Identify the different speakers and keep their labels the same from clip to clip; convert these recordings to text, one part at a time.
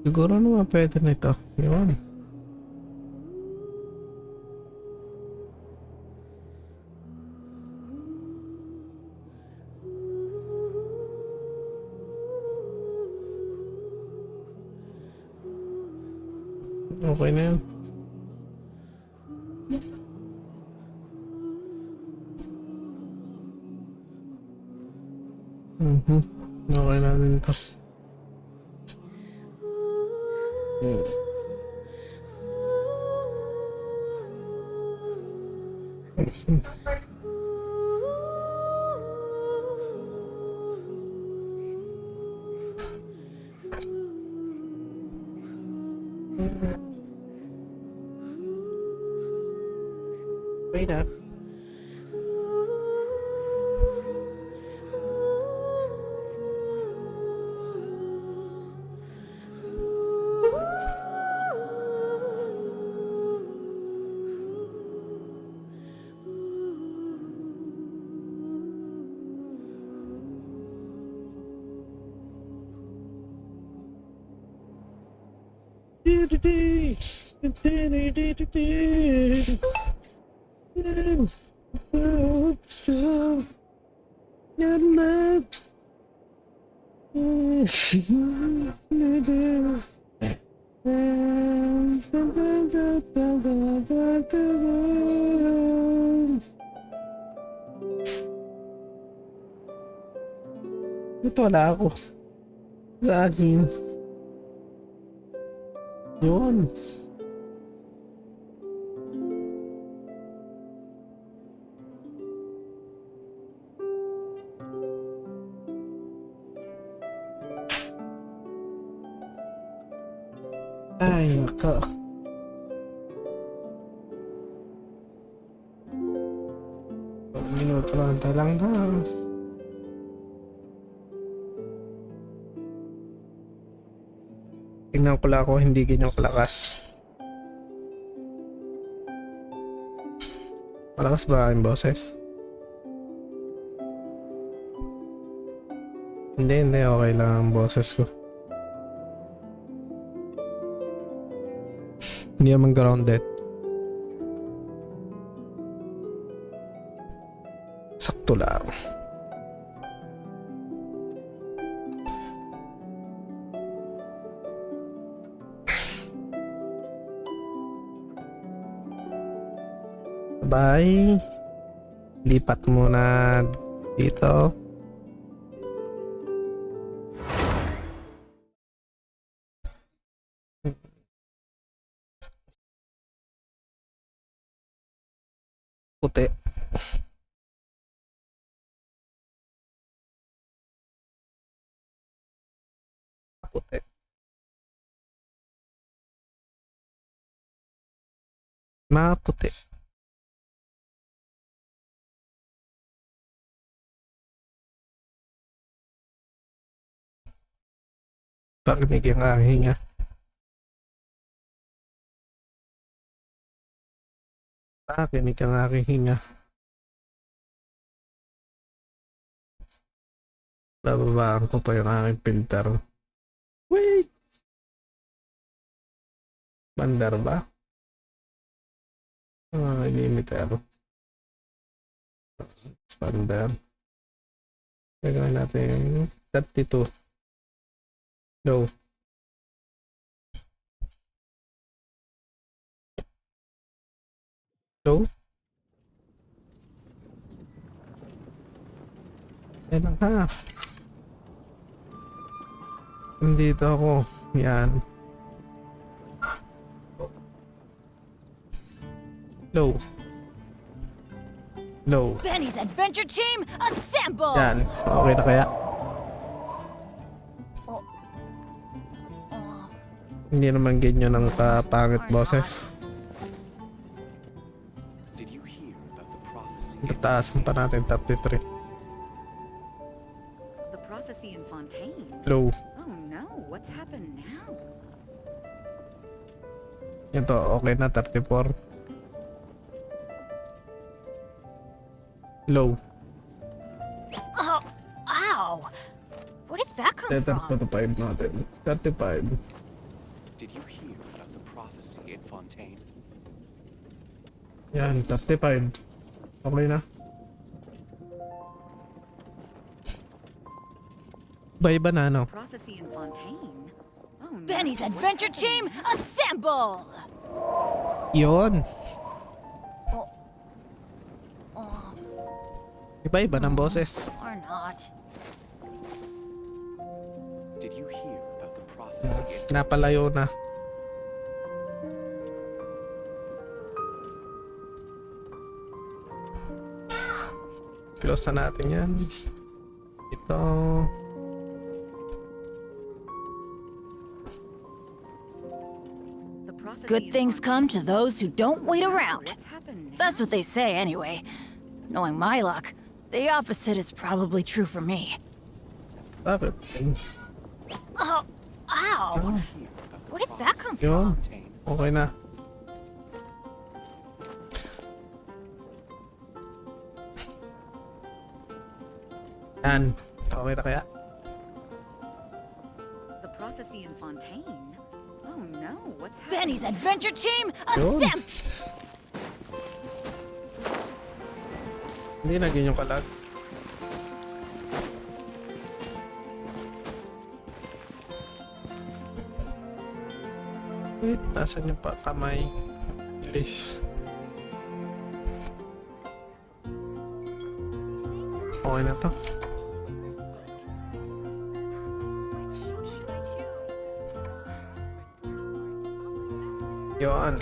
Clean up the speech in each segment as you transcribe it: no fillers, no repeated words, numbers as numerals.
Speaker 1: Siguro naman pwede na ito. Yun. Okay na yun. Okay na rin ito. Wait up. Ito wala ako sa akin. Yun. Ay, naka. Minuto lang na. Tingnan ko lang ako, hindi ganyan kalakas. Malakas ba ang boses? Hindi, okay lang ang boses ko. Hindi naman grounded. Sakto lang. Bye. Lipat muna dito. Puti. Puti. Maputi. Parinig ang aking hinga. Parinig ang aking hinga. Bababaan ko pa yung aking filter. Wait! Bandar ba? Limiter. Bandar. Gagawin natin 32. No. No? Ayan ha. Nandito ako. Yan. Low. Low.
Speaker 2: Benny's adventure team, assemble!
Speaker 1: Yan. Okay na kaya? Hindi naman ganyan ang pangit boses. Tataasan pa natin 33.
Speaker 2: The prophecy in Fontaine.
Speaker 1: Low.
Speaker 2: Oh no, what's happened now?
Speaker 1: Ito, okay na 34. Low.
Speaker 2: Oh, ow! Where did that come from?
Speaker 1: 35 natin. 35.
Speaker 3: Did you hear about the prophecy in Fontaine?
Speaker 1: Yan, 35. Okay na. Iba na, no?
Speaker 2: Prophecy in Fontaine? Oh no.
Speaker 4: Benny's
Speaker 2: What's
Speaker 4: adventure
Speaker 2: happening
Speaker 4: team,
Speaker 2: now?
Speaker 4: assemble!
Speaker 1: Yun!
Speaker 4: Oh,
Speaker 1: Iba ng boses.
Speaker 4: or not.
Speaker 3: Did you hear about the prophecy in
Speaker 1: Napalayo na. Close na natin yan. Ito.
Speaker 2: The prophecy
Speaker 4: Good
Speaker 2: in
Speaker 4: things come to
Speaker 2: Fontaine.
Speaker 4: those who don't wait
Speaker 2: Oh, no.
Speaker 4: around.
Speaker 2: What's happened now?
Speaker 4: That's what they say anyway. Knowing my luck, the opposite is probably true for me.
Speaker 1: Bakit?
Speaker 4: Oh, ow!
Speaker 3: hear about the
Speaker 4: Where did that come
Speaker 3: prophecy in
Speaker 1: Yun.
Speaker 3: Fontaine?
Speaker 1: Okay na. Yan. Okay na kaya?
Speaker 2: The prophecy in Fontaine? Oh no, what's happening?
Speaker 4: Benny's adventure team,
Speaker 1: Yun.
Speaker 4: assemble!
Speaker 1: Hindi na ganyan kalag. Wait, nasan yung pa kamay? Please. Okay na to. Yun.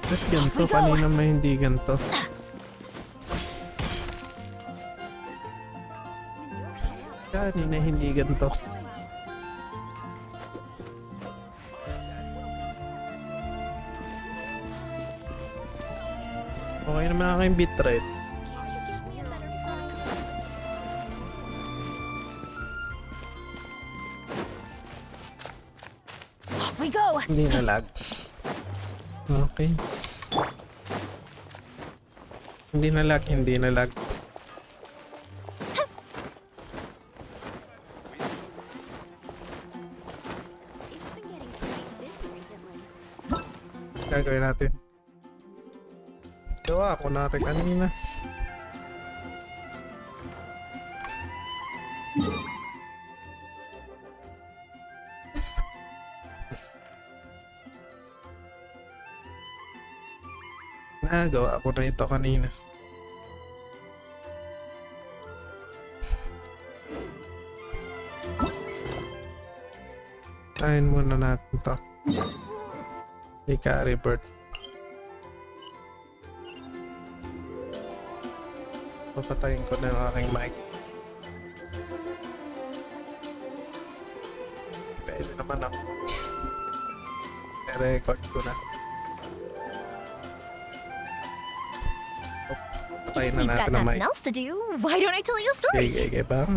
Speaker 1: Ba't ganito?
Speaker 4: we go.
Speaker 1: Kanina may hindi ganito. Kanina hindi ganito. Okay naman ako yung bitrate.
Speaker 4: Off we go!
Speaker 1: Hindi na lag. Okay. Hindi na lag, hindi na lag. Gagawin natin. Gawa ako na rin kanina. Nagawa ko na ito kanina. Kain muna natin to. Di carry bird. Papatayin ko na yung aking mic. Pwede naman ako. I-record ko na. Patayin na
Speaker 4: You've got
Speaker 1: natin ang
Speaker 4: nothing
Speaker 1: mic.
Speaker 4: else to do. Why don't I tell you a story?
Speaker 1: Okay, bye.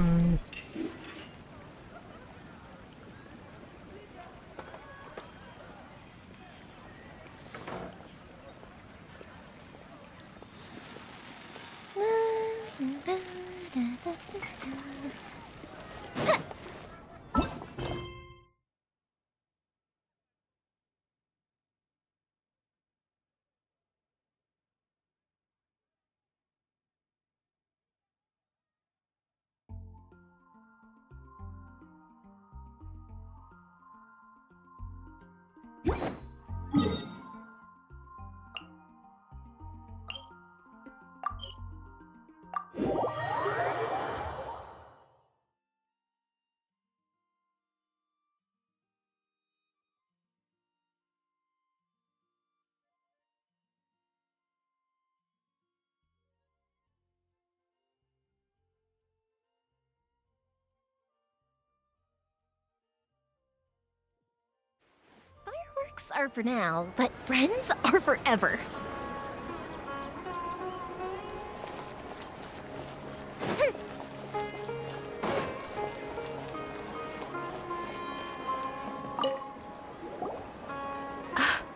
Speaker 4: Fireworks are for now, but friends are forever.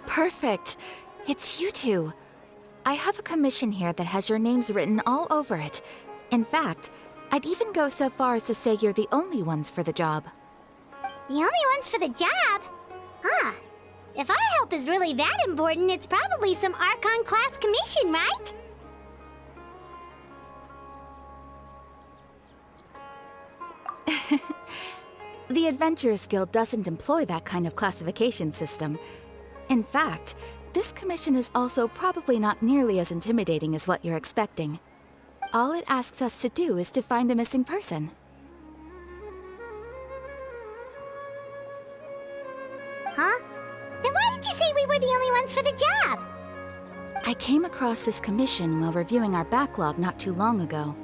Speaker 4: Perfect. It's you two. I have a commission here that has your names written all over it. In fact, I'd even go so far as to say you're the only ones for the job.
Speaker 5: The only ones for the job? Huh. If our help is really that important, it's probably some Archon class commission, right?
Speaker 4: The Adventurers Guild doesn't employ that kind of classification system. In fact, this commission is also probably not nearly as intimidating as what you're expecting. All it asks us to do is to find a missing person.
Speaker 5: Huh? Then why did you say we were the only ones for the job?
Speaker 4: I came across this commission while reviewing our backlog not too long ago.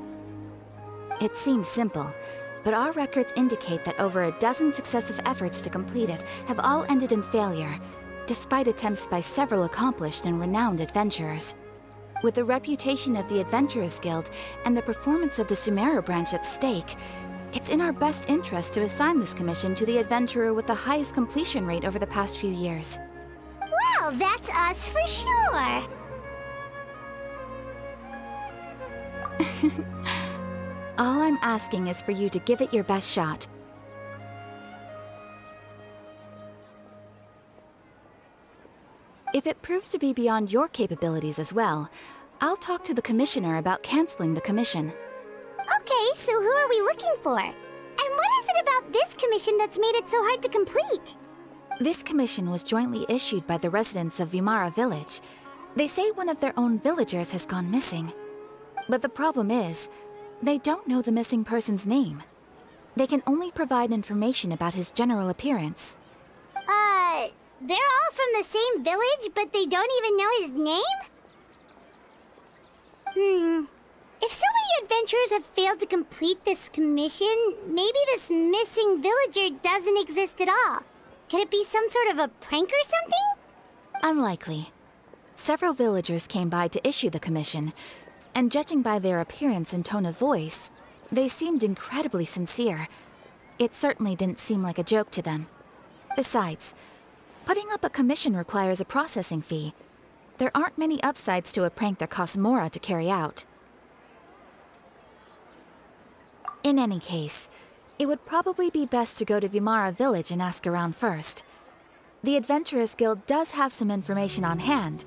Speaker 4: It seems simple, but our records indicate that over a dozen successive efforts to complete it have all ended in failure, despite attempts by several accomplished and renowned adventurers. With the reputation of the Adventurers Guild and the performance of the Sumeru branch at stake, it's in our best interest to assign this commission to the adventurer with the highest completion rate over the past few years.
Speaker 5: Well, that's us for sure.
Speaker 4: All I'm asking is for you to give it your best shot. If it proves to be beyond your capabilities as well, I'll talk to the commissioner about canceling the commission.
Speaker 5: Okay, so who are we looking for? And what is it about this commission that's made it so hard to complete?
Speaker 4: This commission was jointly issued by the residents of Vimara Village. They say one of their own villagers has gone missing. But the problem is, they don't know the missing person's name. They can only provide information about his general appearance.
Speaker 5: They're all from the same village, but they don't even know his name? If so many adventurers have failed to complete this commission, maybe this missing villager doesn't exist at all. Could it be some sort of a prank or something?
Speaker 4: Unlikely. Several villagers came by to issue the commission, and judging by their appearance and tone of voice, they seemed incredibly sincere. It certainly didn't seem like a joke to them. Besides, putting up a commission requires a processing fee. There aren't many upsides to a prank that costs Mora to carry out. In any case, it would probably be best to go to Vimara Village and ask around first. The Adventurers Guild does have some information on hand,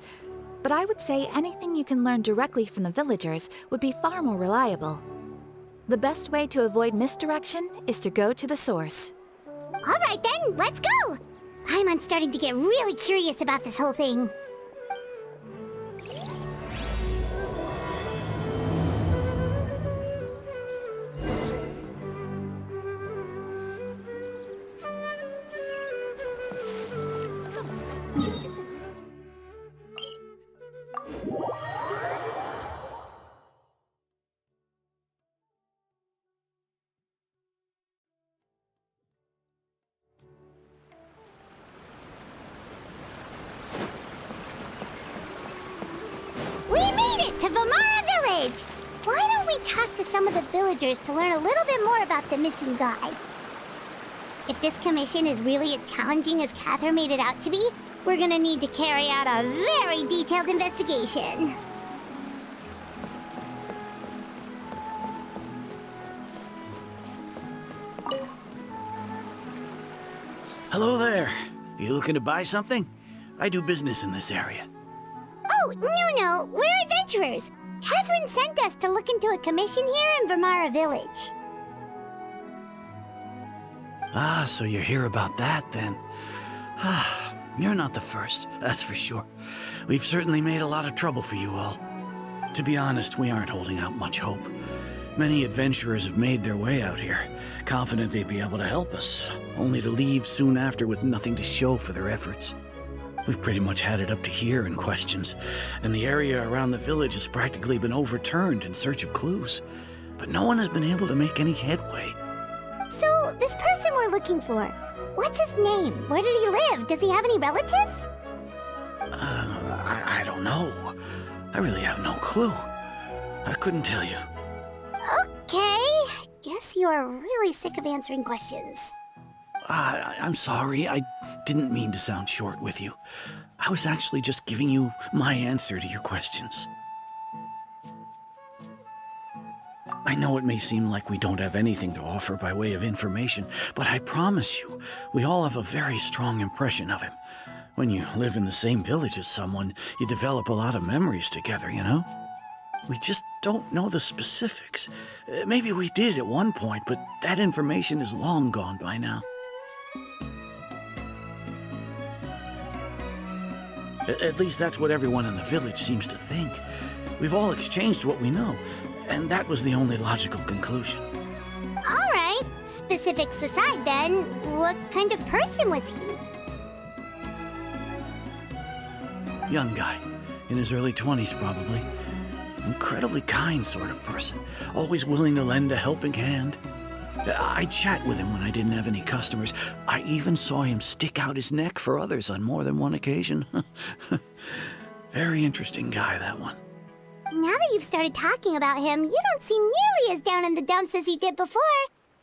Speaker 4: but I would say anything you can learn directly from the villagers would be far more reliable. The best way to avoid misdirection is to go to the source.
Speaker 5: All right then, let's go! Paimon's starting to get really curious about this whole thing. To Vimara Village! Why don't we talk to some of the villagers to learn a little bit more about the missing guy? If this commission is really as challenging as Catherine made it out to be, we're gonna need to carry out a very detailed investigation.
Speaker 6: Hello there. You looking to buy something? I do business in this area.
Speaker 5: Oh, no, we're adventurers. Catherine sent us to look into a commission here in Vimara Village.
Speaker 6: Ah, so you're here about that, then. Ah, you're not the first, that's for sure. We've certainly made a lot of trouble for you all. To be honest, we aren't holding out much hope. Many adventurers have made their way out here, confident they'd be able to help us, only to leave soon after with nothing to show for their efforts. We've pretty much had it up to here in questions, and the area around the village has practically been overturned in search of clues. But no one has been able to make any headway.
Speaker 5: So, this person we're looking for, what's his name? Where did he live? Does he have any relatives?
Speaker 6: I don't know. I really have no clue. I couldn't tell you.
Speaker 5: Okay, guess you are really sick of answering questions.
Speaker 6: I'm sorry, I didn't mean to sound short with you. I was actually just giving you my answer to your questions. I know it may seem like we don't have anything to offer by way of information, but I promise you, we all have a very strong impression of him. When you live in the same village as someone, you develop a lot of memories together, you know? We just don't know the specifics. Maybe we did at one point, but that information is long gone by now. At least that's what everyone in the village seems to think. We've all exchanged what we know, and that was the only logical conclusion.
Speaker 5: All right, specifics aside then, what kind of person was he?
Speaker 6: Young guy, in his early 20s probably. Incredibly kind sort of person, always willing to lend a helping hand. I'd chat with him when I didn't have any customers. I even saw him stick out his neck for others on more than one occasion. Very interesting guy, that one.
Speaker 5: Now that you've started talking about him, you don't seem nearly as down in the dumps as you did before.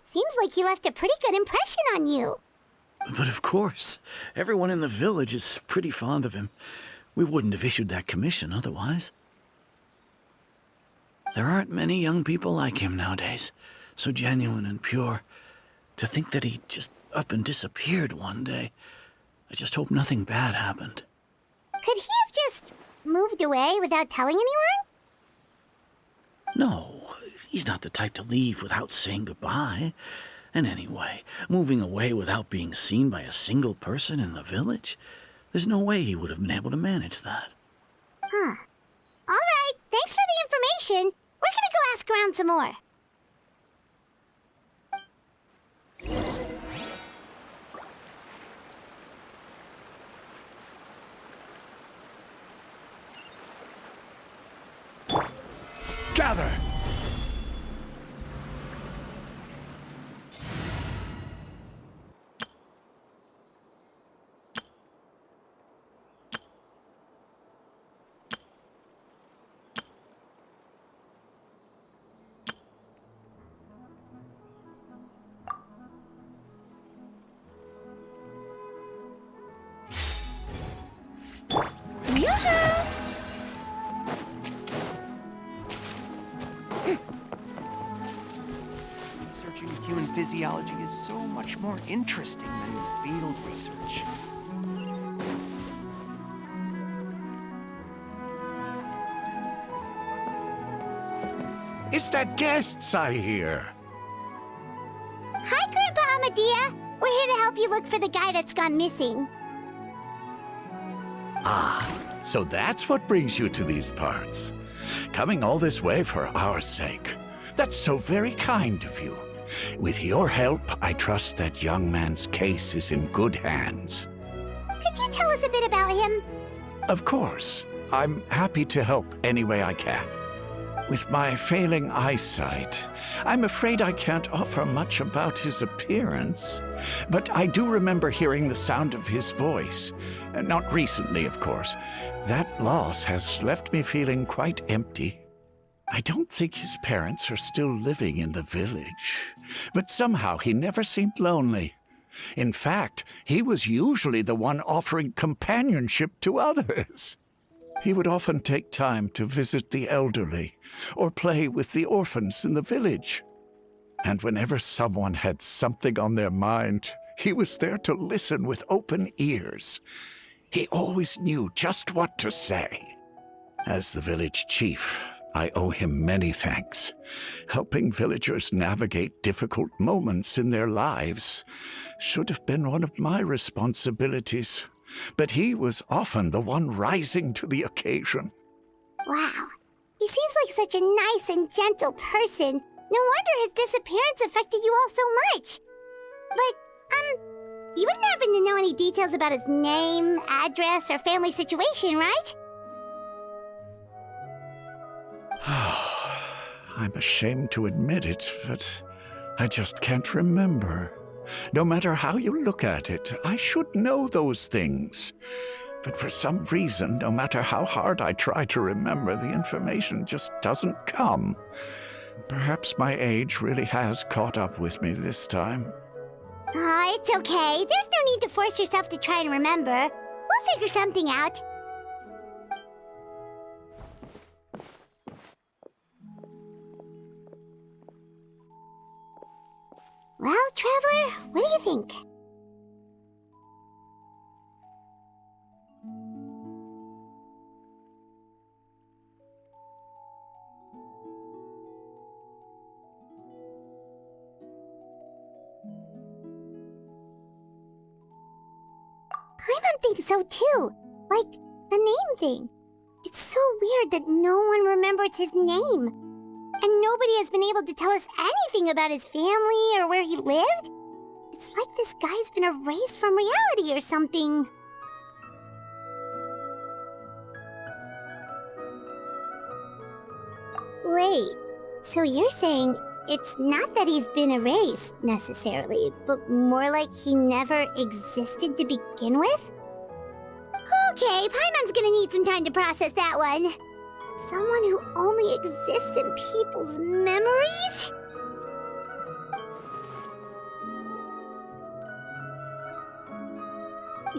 Speaker 5: Seems like he left a pretty good impression on you.
Speaker 6: But of course, everyone in the village is pretty fond of him. We wouldn't have issued that commission otherwise. There aren't many young people like him nowadays, so genuine and pure. To think that he just up and disappeared one day. I just hope nothing bad happened.
Speaker 5: Could he have just moved away without telling anyone?
Speaker 6: No, he's not the type to leave without saying goodbye. And anyway, moving away without being seen by a single person in the village? There's no way he would have been able to manage that.
Speaker 5: Huh. All right, thanks for the information. We're gonna go ask around some more.
Speaker 7: Gather!
Speaker 3: Researching human physiology is so much more interesting than field research.
Speaker 7: It's the guests I hear.
Speaker 5: Hi, Grandpa Amadea. We're here to help you look for the guy that's gone missing.
Speaker 7: Ah, so that's what brings you to these parts. Coming all this way for our sake. That's so very kind of you. With your help, I trust that young man's case is in good hands.
Speaker 5: Could you tell us a bit about him?
Speaker 7: Of course. I'm happy to help any way I can. With my failing eyesight, I'm afraid I can't offer much about his appearance. But I do remember hearing the sound of his voice. Not recently, of course. That loss has left me feeling quite empty. I don't think his parents are still living in the village. But somehow he never seemed lonely. In fact, he was usually the one offering companionship to others. He would often take time to visit the elderly or play with the orphans in the village. And whenever someone had something on their mind, he was there to listen with open ears. He always knew just what to say. As the village chief, I owe him many thanks. Helping villagers navigate difficult moments in their lives should have been one of my responsibilities. But he was often the one rising to the occasion.
Speaker 5: Wow. He seems like such a nice and gentle person. No wonder his disappearance affected you all so much. But, you wouldn't happen to know any details about his name, address, or family situation, right?
Speaker 7: I'm ashamed to admit it, but I just can't remember. No matter how you look at it, I should know those things. But for some reason, no matter how hard I try to remember, the information just doesn't come. Perhaps my age really has caught up with me this time.
Speaker 5: It's okay. There's no need to force yourself to try and remember. We'll We'll figure something out. Well, Traveler, what do you think? Paimon thinks so too. Like, the name thing. It's so weird that no one remembers his name. And nobody has been able to tell us anything about his family or where he lived. It's like this guy's been erased from reality or something. Wait, so you're saying it's not that he's been erased, necessarily, but more like he never existed to begin with? Okay, Paimon's gonna need some time to process that one. Someone who only exists in people's memories?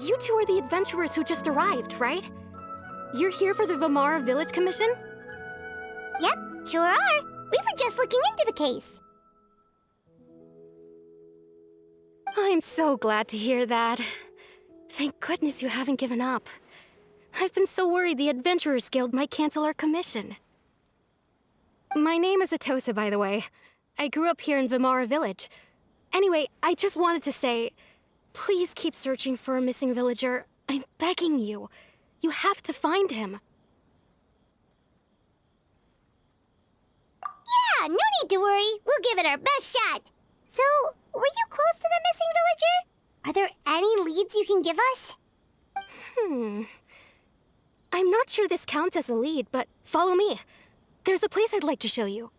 Speaker 8: You two are the adventurers who just arrived, right? You're here for the Vamara Village Commission?
Speaker 5: Yep, sure are. We were just looking into the case.
Speaker 8: I'm so glad to hear that. Thank goodness you haven't given up. I've been so worried the Adventurers Guild might cancel our commission. My name is Atosa, by the way. I grew up here in Vamara Village. Anyway, I just wanted to say, please keep searching for a missing villager. I'm begging you. You have to find him.
Speaker 5: Yeah, no need to worry. We'll give it our best shot. So, were you close to the missing villager? Are there any leads you can give us?
Speaker 8: I'm not sure this counts as a lead, but follow me. There's a place I'd like to show you.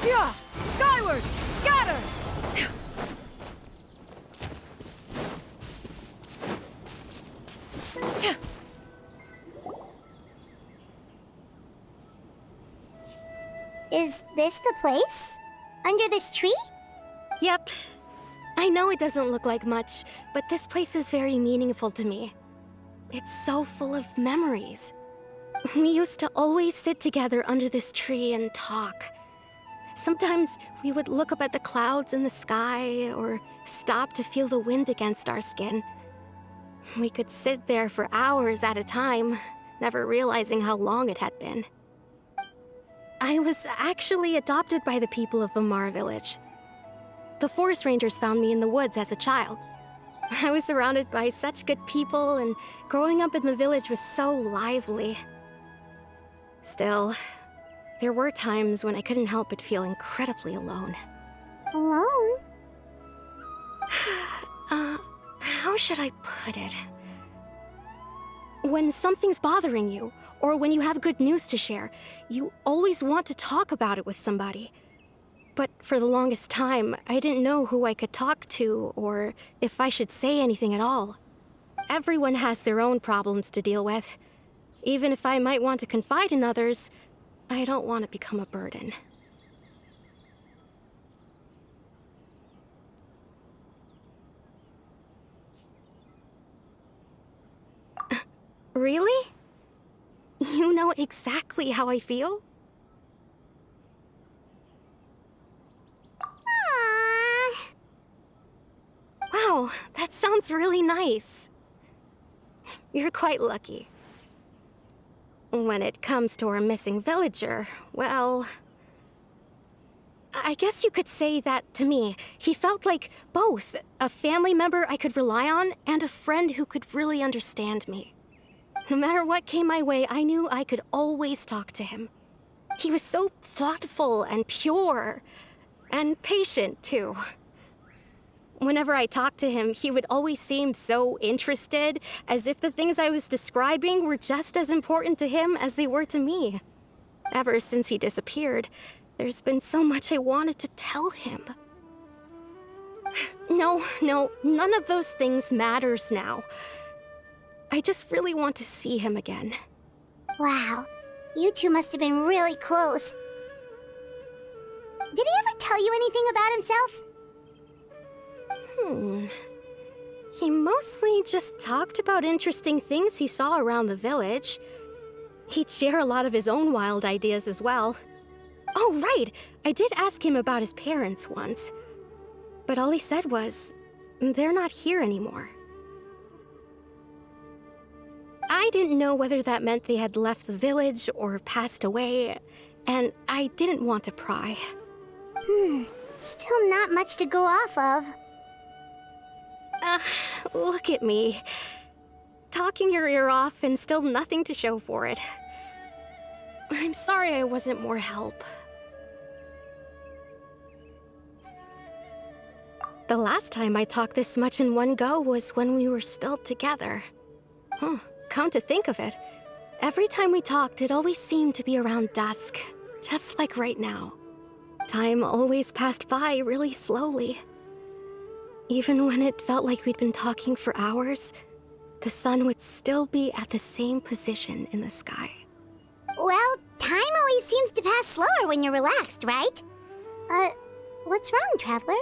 Speaker 2: Yeah! Skyward! Scatter!
Speaker 5: Is this the place? Under this tree?
Speaker 8: Yep. I know it doesn't look like much, but this place is very meaningful to me. It's so full of memories. We used to always sit together under this tree and talk. Sometimes we would look up at the clouds in the sky, or stop to feel the wind against our skin. We could sit there for hours at a time, never realizing how long it had been. I was actually adopted by the people of Vamara Village. The forest rangers found me in the woods as a child. I was surrounded by such good people, and growing up in the village was so lively. Still, there were times when I couldn't help but feel incredibly alone.
Speaker 5: Alone?
Speaker 8: How should I put it? When something's bothering you, or when you have good news to share, you always want to talk about it with somebody. But for the longest time, I didn't know who I could talk to, or if I should say anything at all. Everyone has their own problems to deal with. Even if I might want to confide in others, I don't want to become a burden. Really? You know exactly how I feel?
Speaker 5: Aww.
Speaker 8: Wow, that sounds really nice. You're quite lucky. When it comes to our missing villager, well, I guess you could say that to me. He felt like both a family member I could rely on and a friend who could really understand me. No matter what came my way, I knew I could always talk to him. He was so thoughtful and pure, and patient, too. Whenever I talked to him, he would always seem so interested, as if the things I was describing were just as important to him as they were to me. Ever since he disappeared, there's been so much I wanted to tell him. No, none of those things matters now. I just really want to see him again.
Speaker 5: Wow, you two must have been really close. Did he ever tell you anything about himself?
Speaker 8: He mostly just talked about interesting things he saw around the village. He'd share a lot of his own wild ideas as well. Oh, right! I did ask him about his parents once. But all he said was, they're not here anymore. I didn't know whether that meant they had left the village or passed away, and I didn't want to pry.
Speaker 5: Still not much to go off of.
Speaker 8: Look at me. Talking your ear off and still nothing to show for it. I'm sorry I wasn't more help. The last time I talked this much in one go was when we were still together. Come to think of it, every time we talked, it always seemed to be around dusk, just like right now. Time always passed by really slowly. Even when it felt like we'd been talking for hours, the sun would still be at the same position in the sky.
Speaker 5: Well, time always seems to pass slower when you're relaxed, right? What's wrong, Traveler?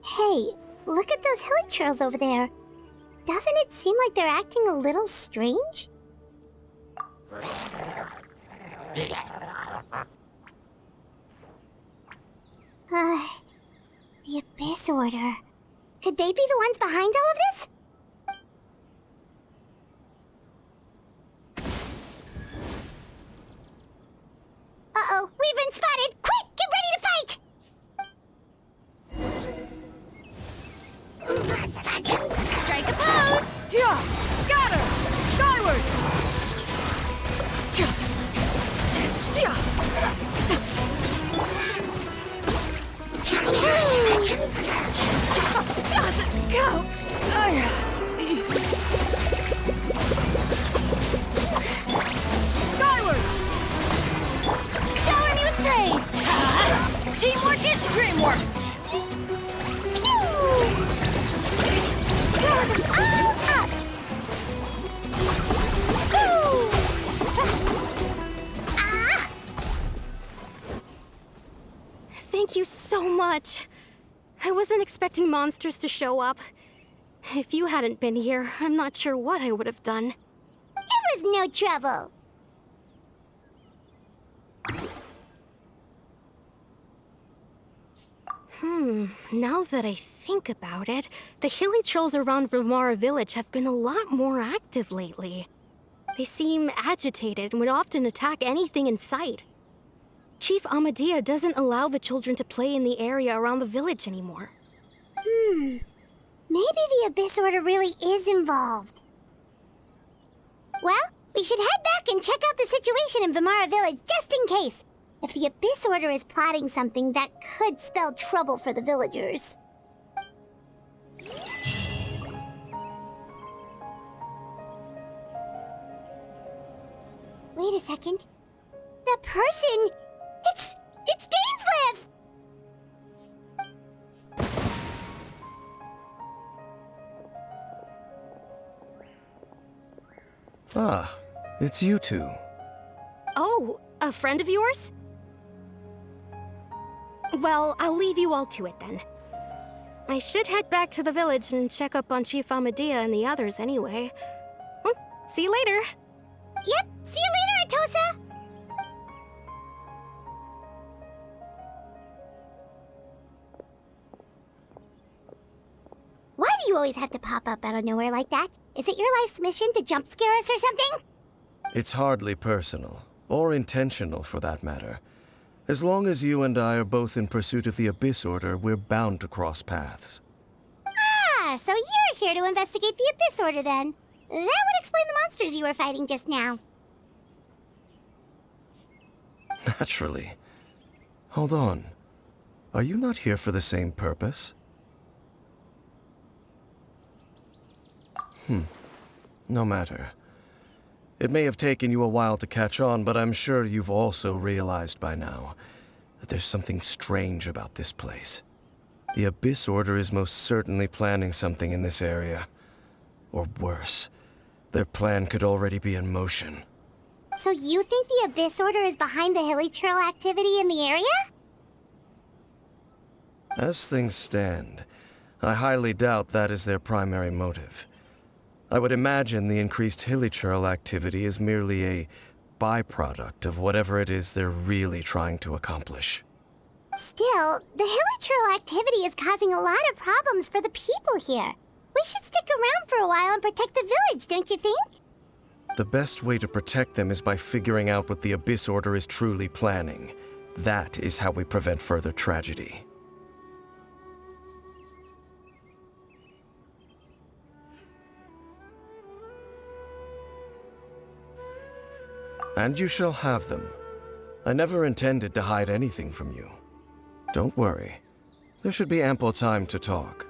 Speaker 5: Hey, look at those hilly trails over there. Doesn't it seem like they're acting a little strange? The Abyss Order. Could they be the ones behind all of this? Uh-oh, we've been spotted! Quick, get ready to fight!
Speaker 2: Strike a pose! Yeah! Scatter! Skyward! Doesn't count! Skyward! Shower me with pain! Teamwork is dreamwork!
Speaker 8: Thank you so much. I wasn't expecting monsters to show up. If you hadn't been here, I'm not sure what I would have done.
Speaker 5: It was no trouble.
Speaker 8: Now that I think about it, the hilly trolls around Vimara village have been a lot more active lately. They seem agitated and would often attack anything in sight. Chief Amadea doesn't allow the children to play in the area around the village anymore.
Speaker 5: Maybe the Abyss Order really is involved. Well, we should head back and check out the situation in Vimara village just in case. If the Abyss Order is plotting something, that could spell trouble for the villagers. Wait a second. That person... It's Dainslev!
Speaker 9: Ah, it's you two.
Speaker 8: Oh, a friend of yours? Well, I'll leave you all to it then. I should head back to the village and check up on Chief Amadea and the others anyway. See you later.
Speaker 5: Yep, see you later, Atosa! Why do you always have to pop up out of nowhere like that? Is it your life's mission to jump scare us or something?
Speaker 9: It's hardly personal, or intentional for that matter. As long as you and I are both in pursuit of the Abyss Order, we're bound to cross paths.
Speaker 5: Ah, so you're here to investigate the Abyss Order then. That would explain the monsters you were fighting just now.
Speaker 9: Naturally. Hold on. Are you not here for the same purpose? No matter. It may have taken you a while to catch on, but I'm sure you've also realized by now that there's something strange about this place. The Abyss Order is most certainly planning something in this area. Or worse, their plan could already be in motion.
Speaker 5: So you think the Abyss Order is behind the hilly trail activity in the area?
Speaker 9: As things stand, I highly doubt that is their primary motive. I would imagine the increased hilichurl activity is merely a byproduct of whatever it is they're really trying to accomplish.
Speaker 5: Still, the hilichurl activity is causing a lot of problems for the people here. We should stick around for a while and protect the village, don't you think?
Speaker 9: The best way to protect them is by figuring out what the Abyss Order is truly planning. That is how we prevent further tragedy. And you shall have them. I never intended to hide anything from you. Don't worry. There should be ample time to talk.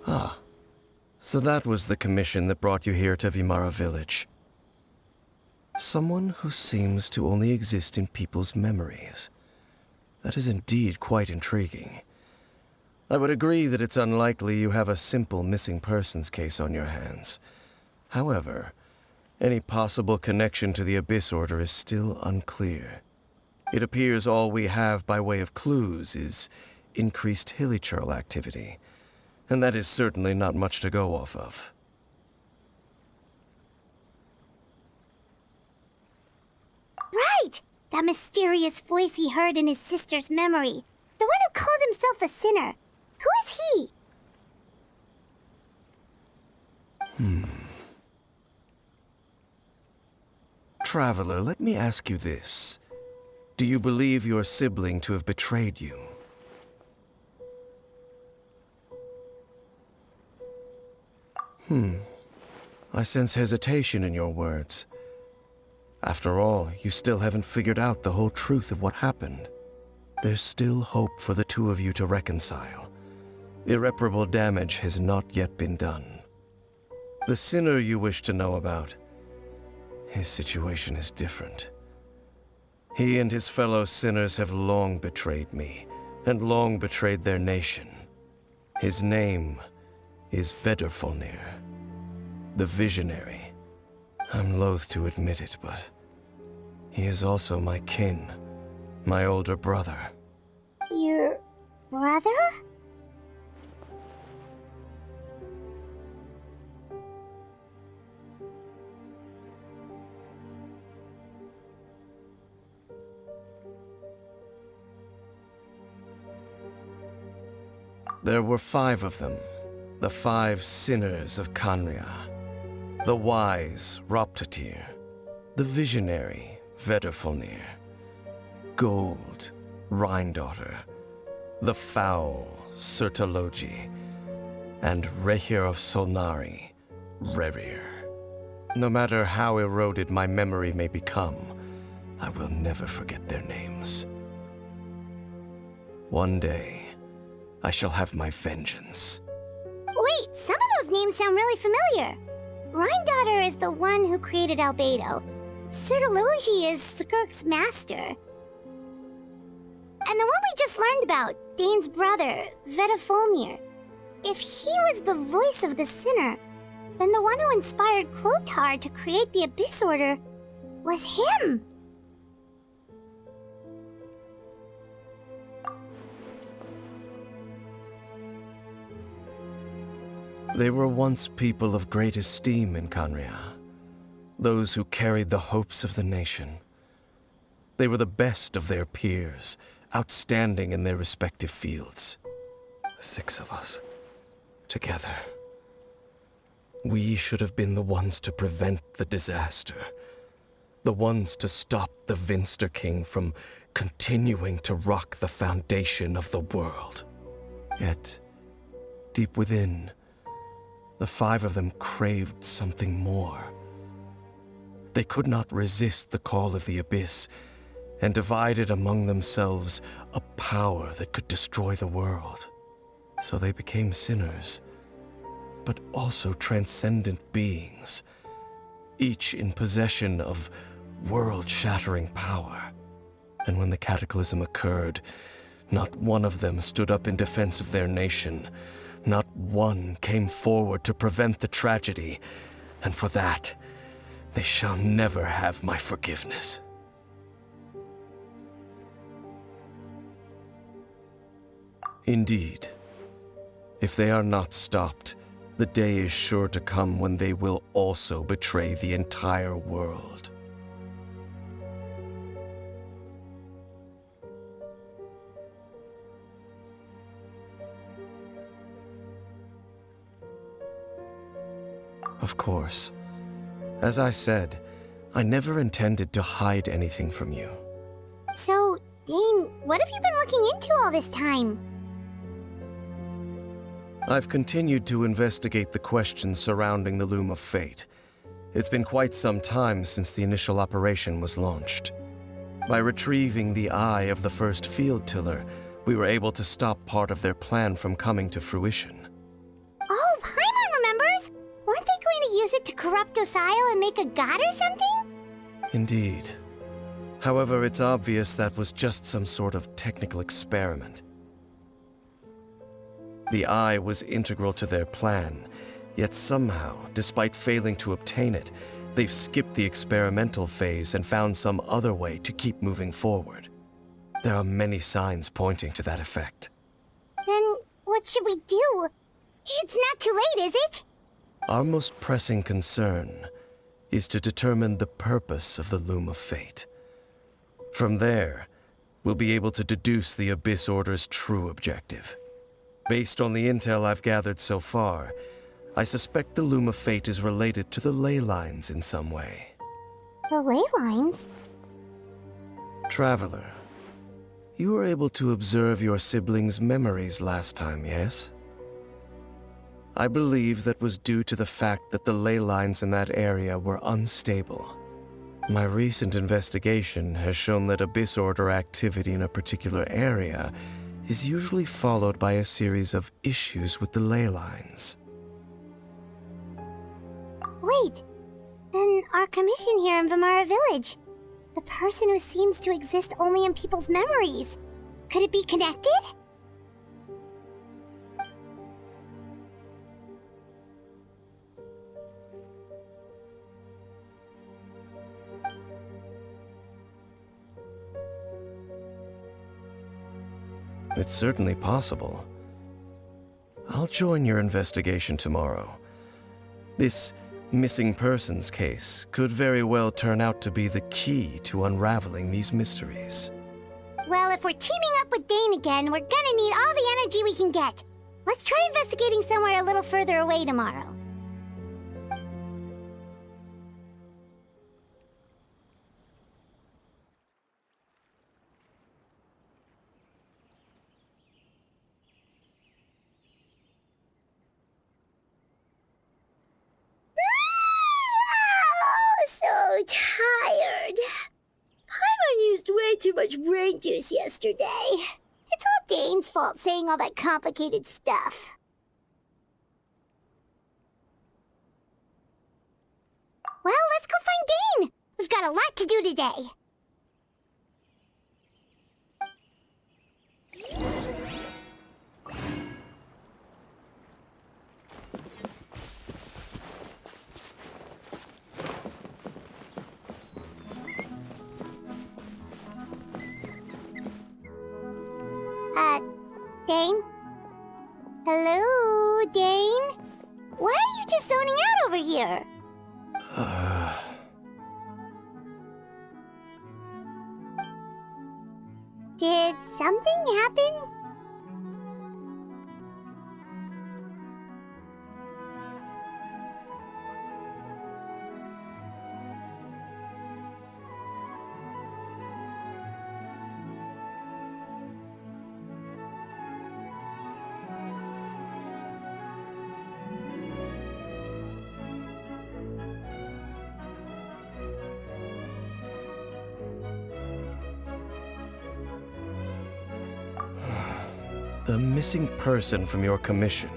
Speaker 9: Ah. So that was the commission that brought you here to Vimara Village. Someone who seems to only exist in people's memories. That is indeed quite intriguing. I would agree that it's unlikely you have a simple missing persons case on your hands. However, any possible connection to the Abyss Order is still unclear. It appears all we have by way of clues is increased hilichurl activity, and that is certainly not much to go off of.
Speaker 5: Right! That mysterious voice he heard in his sister's memory. The one who called himself a sinner. Who is he?
Speaker 9: Traveler, let me ask you this. Do you believe your sibling to have betrayed you? I sense hesitation in your words. After all, you still haven't figured out the whole truth of what happened. There's still hope for the two of you to reconcile. Irreparable damage has not yet been done. The sinner you wish to know about, his situation is different. He and his fellow sinners have long betrayed me, and long betrayed their nation. His name is Vedrfolnir, the Visionary. I'm loath to admit it, but he is also my kin, my older brother.
Speaker 5: Your brother?
Speaker 9: There were 5 of them, the 5 sinners of Kanria. The wise, Roptatir. The visionary, Vedrfolnir. Gold, Rhindaughter. The foul, Sertologi. And Rehir of Solnari, Rerir. No matter how eroded my memory may become, I will never forget their names. One day, I shall have my vengeance.
Speaker 5: Wait, some of those names sound really familiar. Rhindaughter is the one who created Albedo. Sertologi is Skirk's master. And the one we just learned about, Dane's brother, Vedrfolnir. If he was the voice of the sinner, then the one who inspired Clotar to create the Abyss Order was him.
Speaker 9: They were once people of great esteem in Kanria, those who carried the hopes of the nation. They were the best of their peers, outstanding in their respective fields. The 6 of us, together. We should have been the ones to prevent the disaster. The ones to stop the Vinster King from continuing to rock the foundation of the world. Yet, deep within, the five of them craved something more. They could not resist the call of the Abyss, and divided among themselves a power that could destroy the world. So they became sinners, but also transcendent beings, each in possession of world-shattering power. And when the cataclysm occurred, not one of them stood up in defense of their nation. Not one came forward to prevent the tragedy, and for that, they shall never have my forgiveness. Indeed, if they are not stopped, the day is sure to come when they will also betray the entire world. Of course. As I said, I never intended to hide anything from you.
Speaker 5: So, Dane, what have you been looking into all this time?
Speaker 9: I've continued to investigate the questions surrounding the Loom of Fate. It's been quite some time since the initial operation was launched. By retrieving the eye of the first field tiller, we were able to stop part of their plan from coming to fruition.
Speaker 5: Oh, Paimon remembers! Weren't they going to use it to corrupt Osile and make a god or something?
Speaker 9: Indeed. However, it's obvious that was just some sort of technical experiment. The eye was integral to their plan, yet somehow, despite failing to obtain it, they've skipped the experimental phase and found some other way to keep moving forward. There are many signs pointing to that effect.
Speaker 5: Then, what should we do? It's not too late, is it?
Speaker 9: Our most pressing concern is to determine the purpose of the Loom of Fate. From there, we'll be able to deduce the Abyss Order's true objective. Based on the intel I've gathered so far, I suspect the Loom of Fate is related to the ley lines in some way.
Speaker 5: The ley lines?
Speaker 9: Traveler, you were able to observe your siblings' memories last time, yes? I believe that was due to the fact that the ley lines in that area were unstable. My recent investigation has shown that Abyss Order activity in a particular area is usually followed by a series of issues with the ley lines.
Speaker 5: Wait, then our commission here in Vimara Village, the person who seems to exist only in people's memories, could it be connected?
Speaker 9: It's certainly possible. I'll join your investigation tomorrow. This missing persons case could very well turn out to be the key to unraveling these mysteries.
Speaker 5: Well, if we're teaming up with Dane again, we're gonna need all the energy we can get. Let's try investigating somewhere a little further away tomorrow. So tired. Paimon used way too much brain juice yesterday. It's all Dane's fault saying all that complicated stuff. Well, let's go find Dane. We've got a lot to do today. Dane? Hello, Dane? Why are you just zoning out over here? Did something happen?
Speaker 9: The missing person from your commission.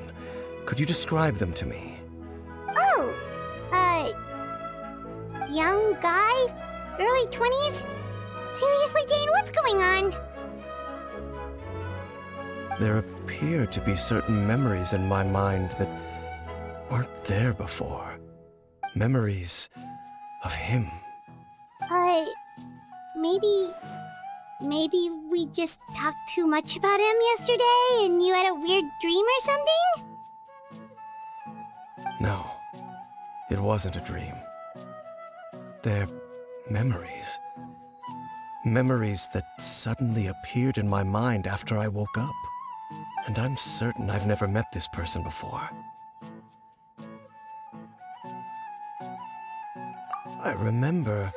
Speaker 9: Could you describe them to me?
Speaker 5: Oh, young guy? Early 20s? Seriously, Dane, what's going on?
Speaker 9: There appear to be certain memories in my mind that weren't there before. Memories of him.
Speaker 5: Maybe we just talked too much about him yesterday and you had a weird dream or something?
Speaker 9: No, it wasn't a dream. They're memories. Memories that suddenly appeared in my mind after I woke up. And I'm certain I've never met this person before. I remember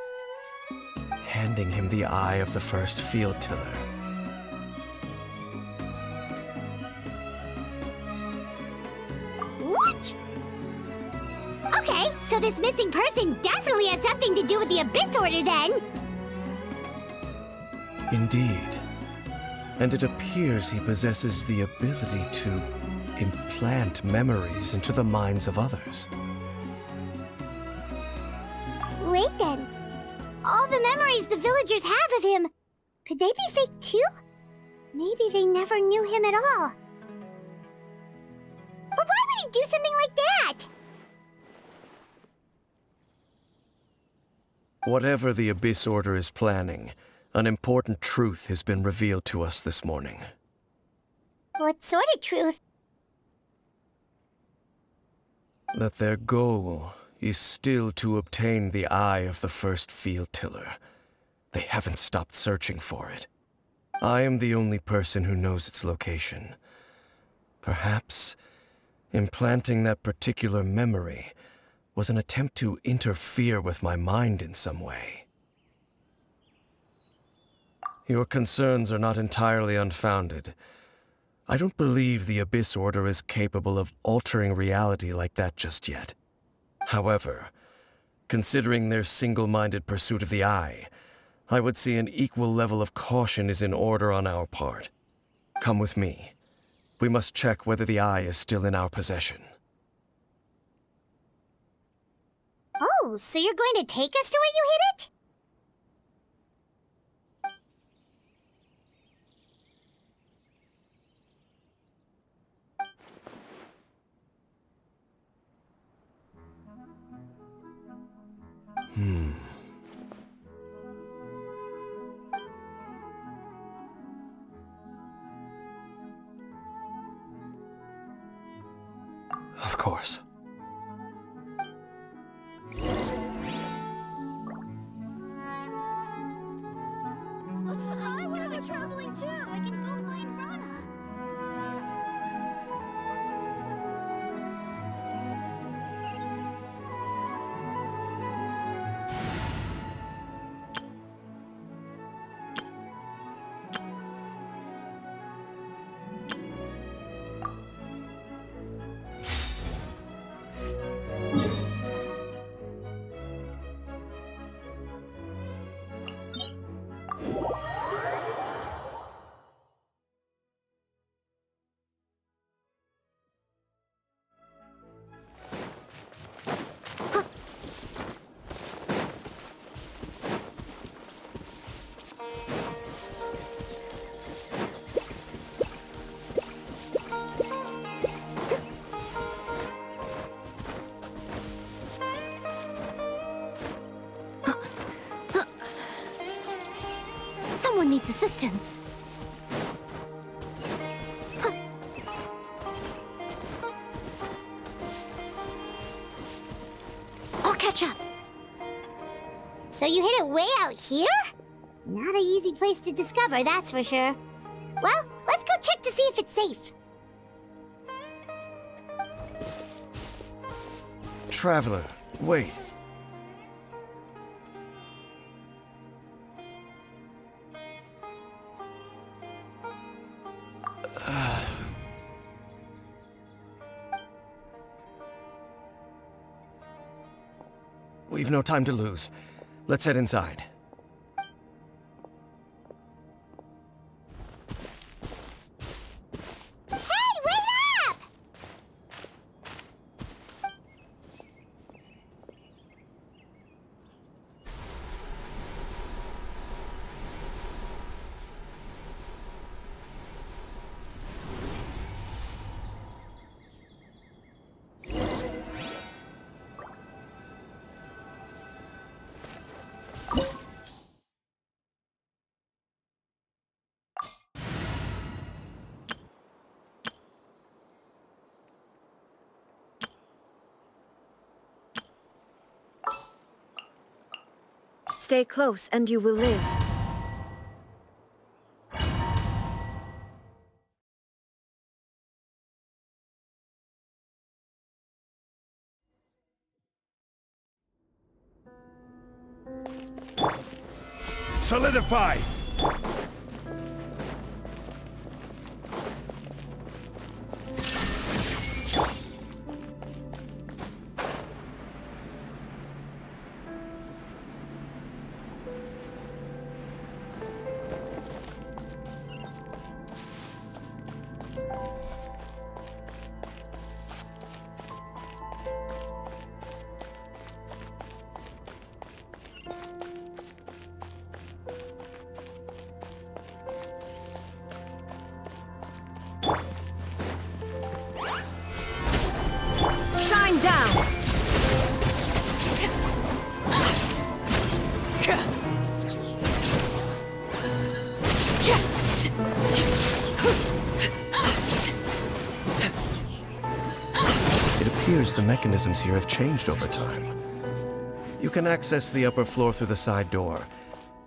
Speaker 9: handing him the eye of the first field tiller.
Speaker 5: What? Okay, so this missing person definitely has something to do with the Abyss Order then!
Speaker 9: Indeed. And it appears he possesses the ability to implant memories into the minds of others.
Speaker 5: Wait then. All the memories the villagers have of him, could they be fake too? Maybe they never knew him at all. But why would he do something like that?
Speaker 9: Whatever the Abyss Order is planning, an important truth has been revealed to us this morning.
Speaker 5: What sort of truth?
Speaker 9: That their goal is still to obtain the eye of the first field tiller. They haven't stopped searching for it. I am the only person who knows its location. Perhaps implanting that particular memory was an attempt to interfere with my mind in some way. Your concerns are not entirely unfounded. I don't believe the Abyss Order is capable of altering reality like that just yet. However, considering their single-minded pursuit of the eye, I would say an equal level of caution is in order on our part. Come with me. We must check whether the eye is still in our possession.
Speaker 5: Oh, so you're going to take us to where you hid it?
Speaker 9: Of course.
Speaker 5: I want to go traveling too, so I can go find Rana. Someone needs assistance. I'll catch up. So you hid it way out here? Not an easy place to discover, that's for sure. Well, let's go check to see if it's safe.
Speaker 9: Traveler, wait. We've no time to lose. Let's head inside.
Speaker 10: Stay close and you will live.
Speaker 7: Solidify!
Speaker 10: Shine down!
Speaker 9: It appears the mechanisms here have changed over time. You can access the upper floor through the side door.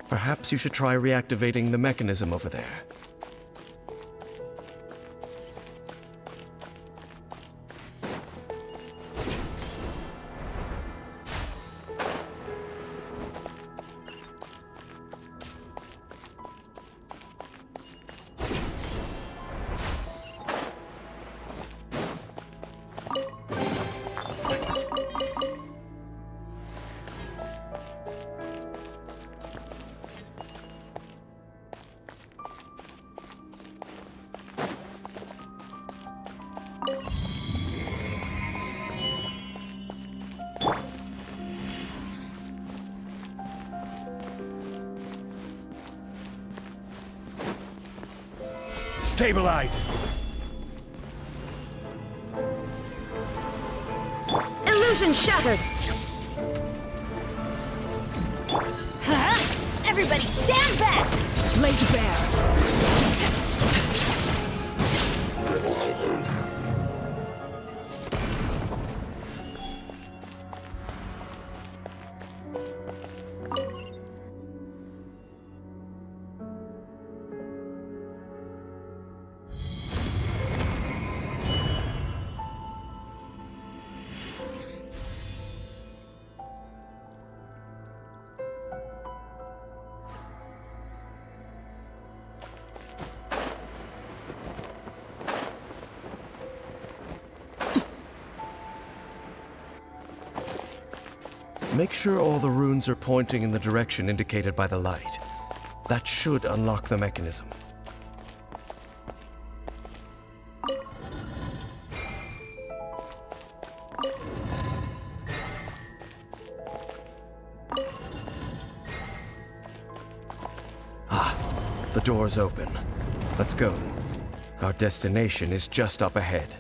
Speaker 9: Perhaps you should try reactivating the mechanism over there.
Speaker 7: Stabilize!
Speaker 10: Illusion shattered!
Speaker 2: Huh? Everybody stand back!
Speaker 10: Laid bare!
Speaker 9: Make sure all the runes are pointing in the direction indicated by the light. That should unlock the mechanism. Ah, the door's open. Let's go. Our destination is just up ahead.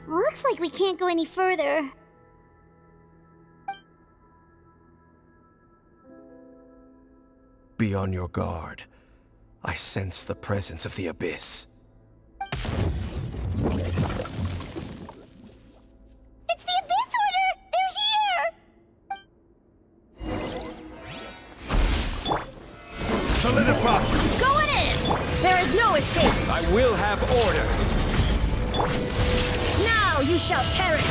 Speaker 5: Looks like we can't go any further.
Speaker 9: Be on your guard. I sense the presence of the Abyss.
Speaker 5: It's the Abyss Order! They're here!
Speaker 7: Solidify!
Speaker 2: Going in!
Speaker 10: There is no escape!
Speaker 7: I will have order!
Speaker 10: Now you shall perish!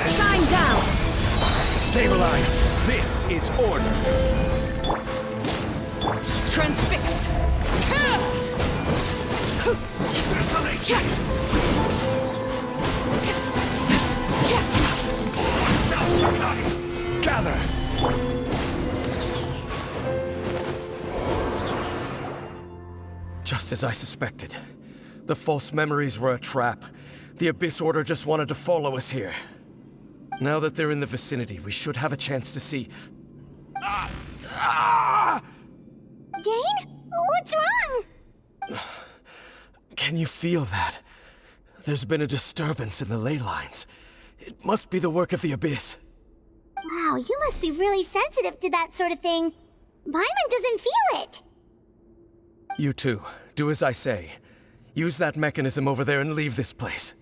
Speaker 10: Shine down!
Speaker 7: Stabilize! This is order!
Speaker 10: Transfixed!
Speaker 7: Gather!
Speaker 9: Just as I suspected. The false memories were a trap. The Abyss Order just wanted to follow us here. Now that they're in the vicinity, we should have a chance to see...
Speaker 5: Dane? What's wrong?
Speaker 9: Can you feel that? There's been a disturbance in the ley lines. It must be the work of the Abyss.
Speaker 5: Wow, you must be really sensitive to that sort of thing. Paimon doesn't feel it.
Speaker 9: You too. Do as I say. Use that mechanism over there and leave this place.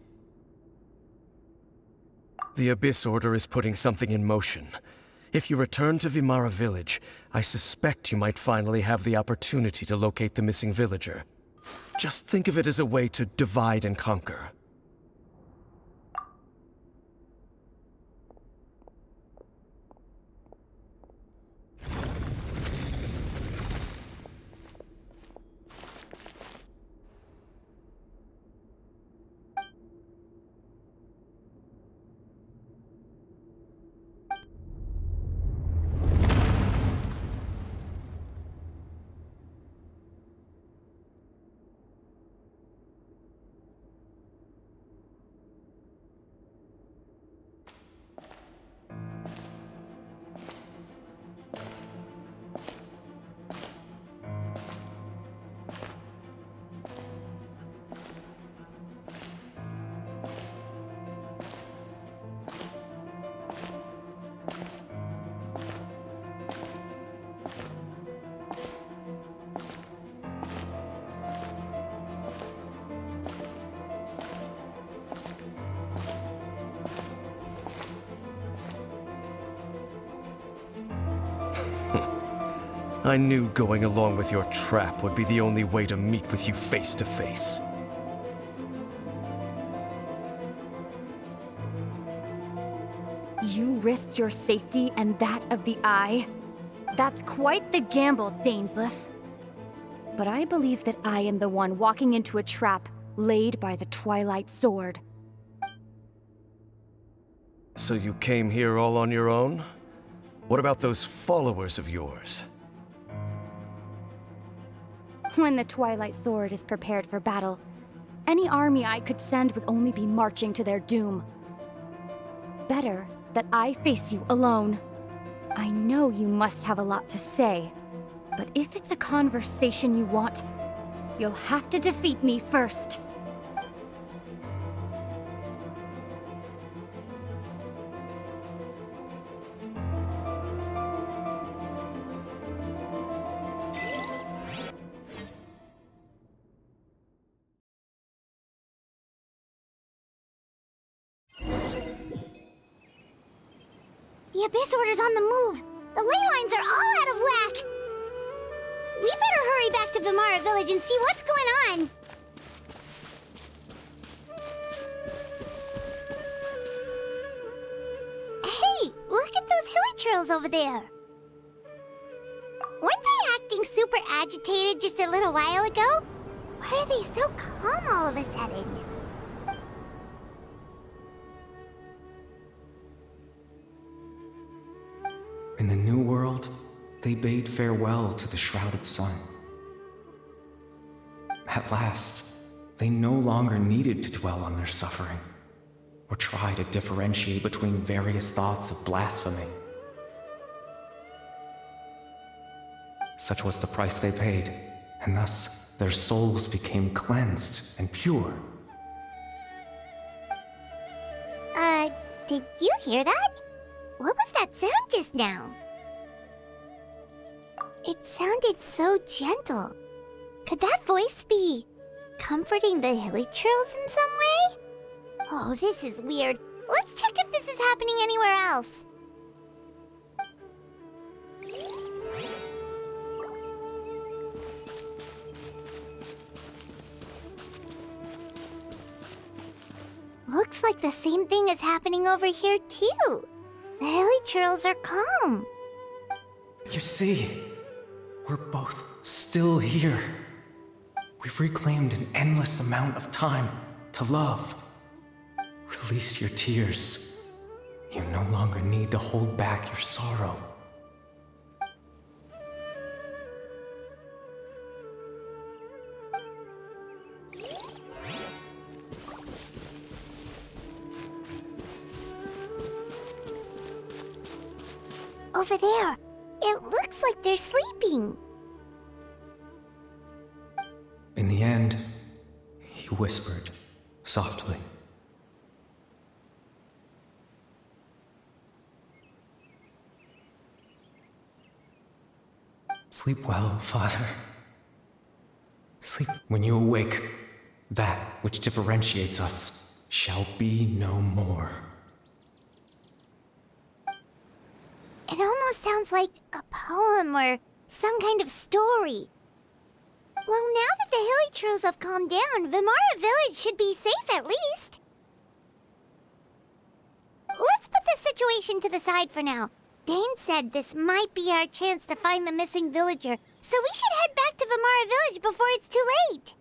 Speaker 9: The Abyss Order is putting something in motion. If you return to Vimara Village, I suspect you might finally have the opportunity to locate the missing villager. Just think of it as a way to divide and conquer. I knew going along with your trap would be the only way to meet with you face to face.
Speaker 11: You risked your safety and that of the Eye? That's quite the gamble, Dainsleif. But I believe that I am the one walking into a trap laid by the Twilight Sword.
Speaker 9: So you came here all on your own? What about those followers of yours?
Speaker 11: When the Twilight Sword is prepared for battle, any army I could send would only be marching to their doom. Better that I face you alone. I know you must have a lot to say, but if it's a conversation you want, you'll have to defeat me first.
Speaker 5: The Abyss Order's on the move. The ley lines are all out of whack. We better hurry back to Vimara Village and see what's going on. Hey, look at those hilly trails over there. Weren't they acting super agitated just a little while ago? Why are they so calm all of a sudden?
Speaker 12: In the New World, they bade farewell to the shrouded sun. At last, they no longer needed to dwell on their suffering, or try to differentiate between various thoughts of blasphemy. Such was the price they paid, and thus their souls became cleansed and pure.
Speaker 5: Did you hear that? What was that sound just now? It sounded so gentle. Could that voice be comforting the hilly trails in some way? Oh, this is weird. Let's check if this is happening anywhere else. Looks like the same thing is happening over here too. The hilly trails are calm.
Speaker 12: You see, we're both still here. We've reclaimed an endless amount of time to love. Release your tears You no longer need to hold back your sorrow.
Speaker 5: Over there. It looks like they're sleeping.
Speaker 12: In the end, he whispered, softly. Sleep well, Father. Sleep. When you awake, that which differentiates us shall be no more.
Speaker 5: It almost sounds like a poem or some kind of story. Well, now that the Hilly have calmed down, Vimara Village should be safe at least. Let's put this situation to the side for now. Dane said this might be our chance to find the missing villager, so we should head back to Vimara Village before it's too late.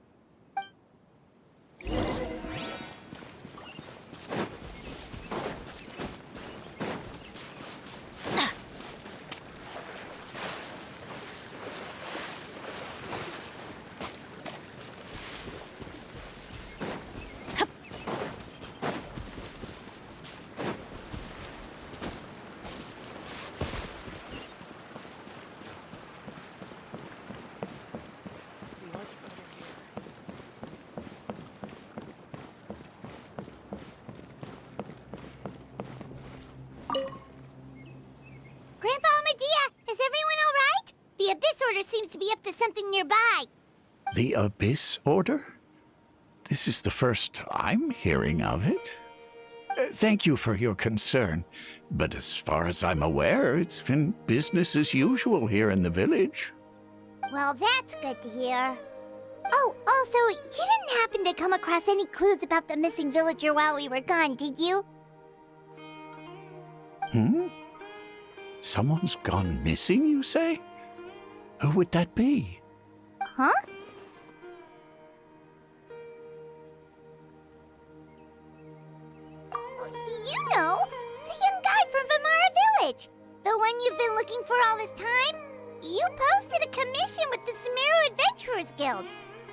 Speaker 5: Grandpa Medea, is everyone all right? The Abyss Order seems to be up to something nearby.
Speaker 7: The Abyss Order? This is the first I'm hearing of it. Thank you for your concern, but as far as I'm aware, it's been business as usual here in the village.
Speaker 5: Well, that's good to hear. Oh, also, you didn't happen to come across any clues about the missing villager while we were gone, did you?
Speaker 7: Someone's gone missing, you say? Who would that be?
Speaker 5: Huh? You know, the young guy from Vimara Village. The one you've been looking for all this time. You posted a commission with the Sumeru Adventurers Guild.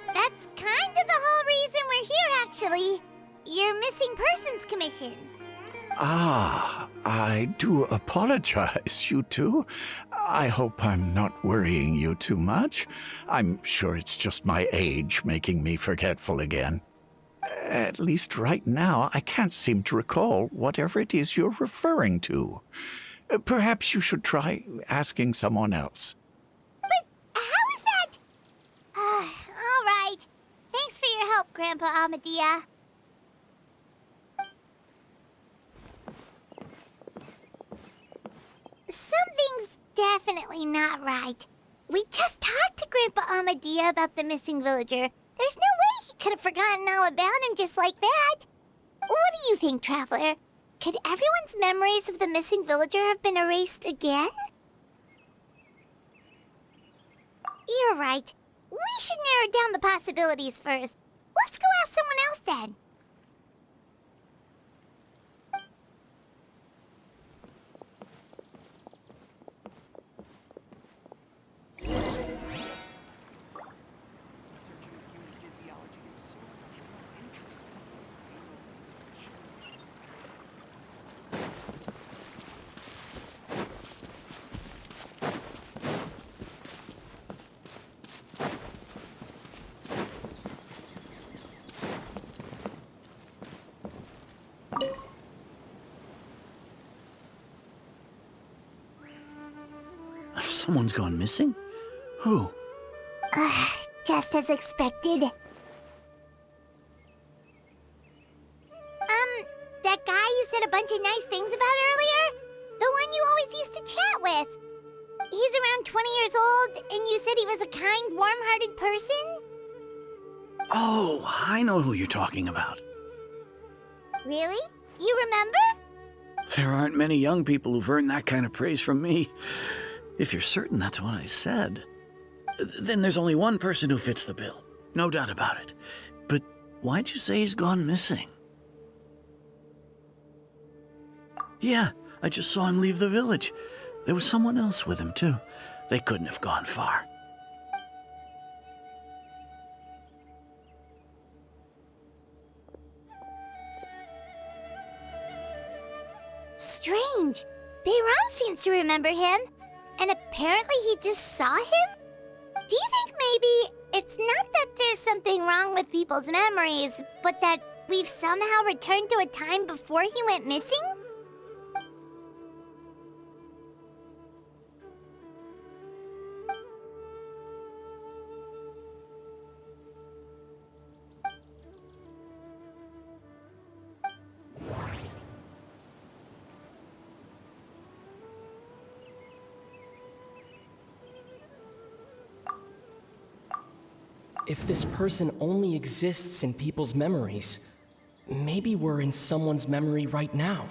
Speaker 5: That's kind of the whole reason we're here, actually. Your missing persons commission.
Speaker 7: Ah, I do apologize, you two. I hope I'm not worrying you too much. I'm sure it's just my age making me forgetful again. At least right now, I can't seem to recall whatever it is you're referring to. Perhaps you should try asking someone else.
Speaker 5: But how is that? All right. Thanks for your help, Grandpa Amadea. Something's definitely not right. We just talked to Grandpa Amadea about the missing villager. There's no way he could have forgotten all about him just like that. What do you think, Traveler? Could everyone's memories of the missing villager have been erased again? You're right. We should narrow down the possibilities first. Let's go ask someone else then.
Speaker 6: Someone's gone missing? Who?
Speaker 5: Just as expected. That guy you said a bunch of nice things about earlier? The one you always used to chat with. He's around 20 years old, and you said he was a kind, warm-hearted person?
Speaker 6: Oh, I know who you're talking about.
Speaker 5: Really? You remember?
Speaker 6: There aren't many young people who've earned that kind of praise from me. If you're certain that's what I said, then there's only one person who fits the bill. No doubt about it. But why'd you say he's gone missing? Yeah, I just saw him leave the village. There was someone else with him, too. They couldn't have gone far.
Speaker 5: Strange. Bayram seems to remember him. And apparently he just saw him? Do you think maybe it's not that there's something wrong with people's memories, but that we've somehow returned to a time before he went missing?
Speaker 13: If this person only exists in people's memories, maybe we're in someone's memory right now.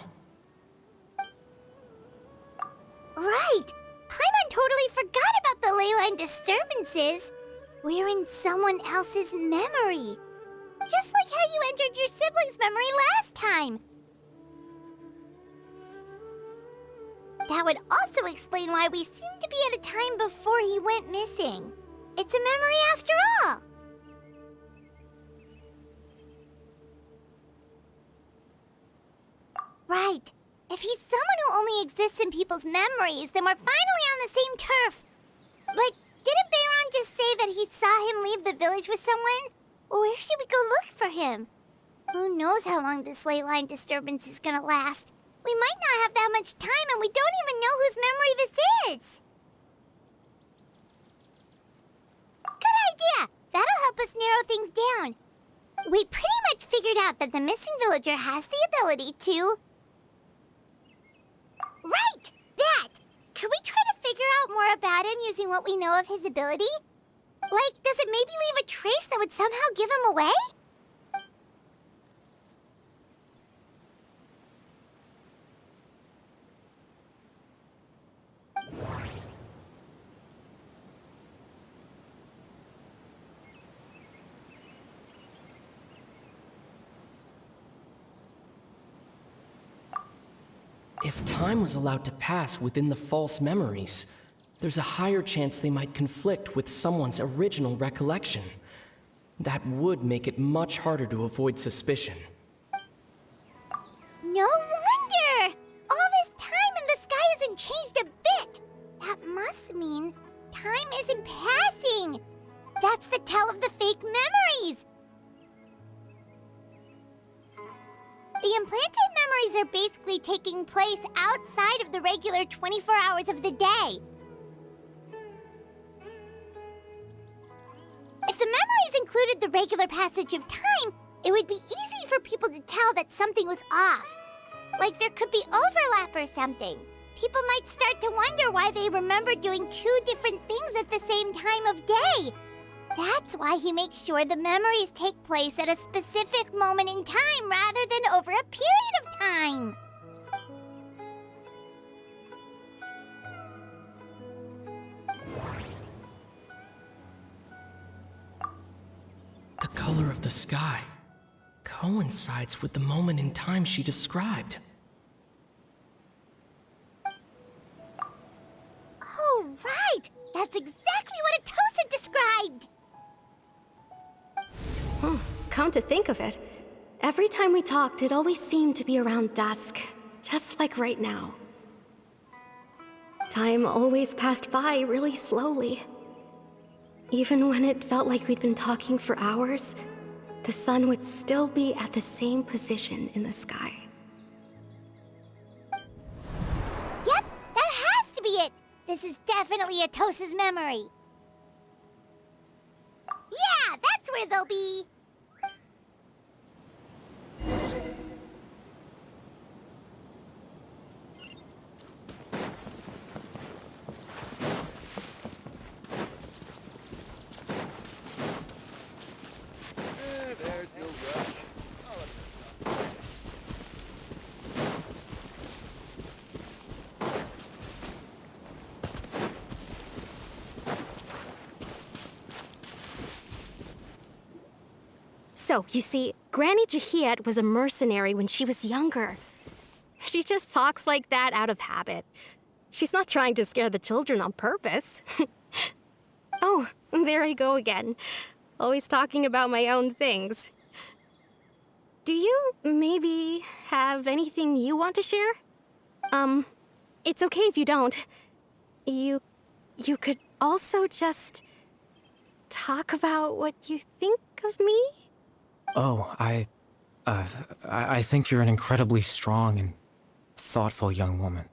Speaker 5: Right! Paimon totally forgot about the ley line disturbances. We're in someone else's memory. Just like how you entered your sibling's memory last time. That would also explain why we seem to be at a time before he went missing. It's a memory after all. Right. If he's someone who only exists in people's memories, then we're finally on the same turf. But didn't Bayron just say that he saw him leave the village with someone? Where should we go look for him? Who knows how long this ley line disturbance is gonna last? We might not have that much time, and we don't even know whose memory this is. Good idea! That'll help us narrow things down. We pretty much figured out that the missing villager has the ability to... Right! That! Could we try to figure out more about him using what we know of his ability? Like, does it maybe leave a trace that would somehow give him away?
Speaker 13: If time was allowed to pass within the false memories, there's a higher chance they might conflict with someone's original recollection. That would make it much harder to avoid suspicion.
Speaker 5: No wonder! All this time and the sky hasn't changed a bit! That must mean time isn't passing! That's the tell of the fake memories! The implanted memories are basically taking place outside of the regular 24 hours of the day. If the memories included the regular passage of time, it would be easy for people to tell that something was off. Like there could be overlap or something. People might start to wonder why they remember doing two different things at the same time of day. That's why he makes sure the memories take place at a specific moment in time rather than over a period of time.
Speaker 13: The color of the sky coincides with the moment in time she described.
Speaker 5: Oh, right! That's exactly what Atosa described!
Speaker 8: Come to think of it, every time we talked, it always seemed to be around dusk, just like right now. Time always passed by really slowly. Even when it felt like we'd been talking for hours, the sun would still be at the same position in the sky.
Speaker 5: Yep, that has to be it! This is definitely Atosa's memory. Yeah, that's where they'll be!
Speaker 3: There's no rush.
Speaker 8: So, you see, Granny Jahiet was a mercenary when she was younger. She just talks like that out of habit. She's not trying to scare the children on purpose. Oh, there I go again. Always talking about my own things. Do you maybe have anything you want to share? It's okay if you don't. You could also just talk about what you think of me?
Speaker 12: Oh, I think you're an incredibly strong and thoughtful young woman.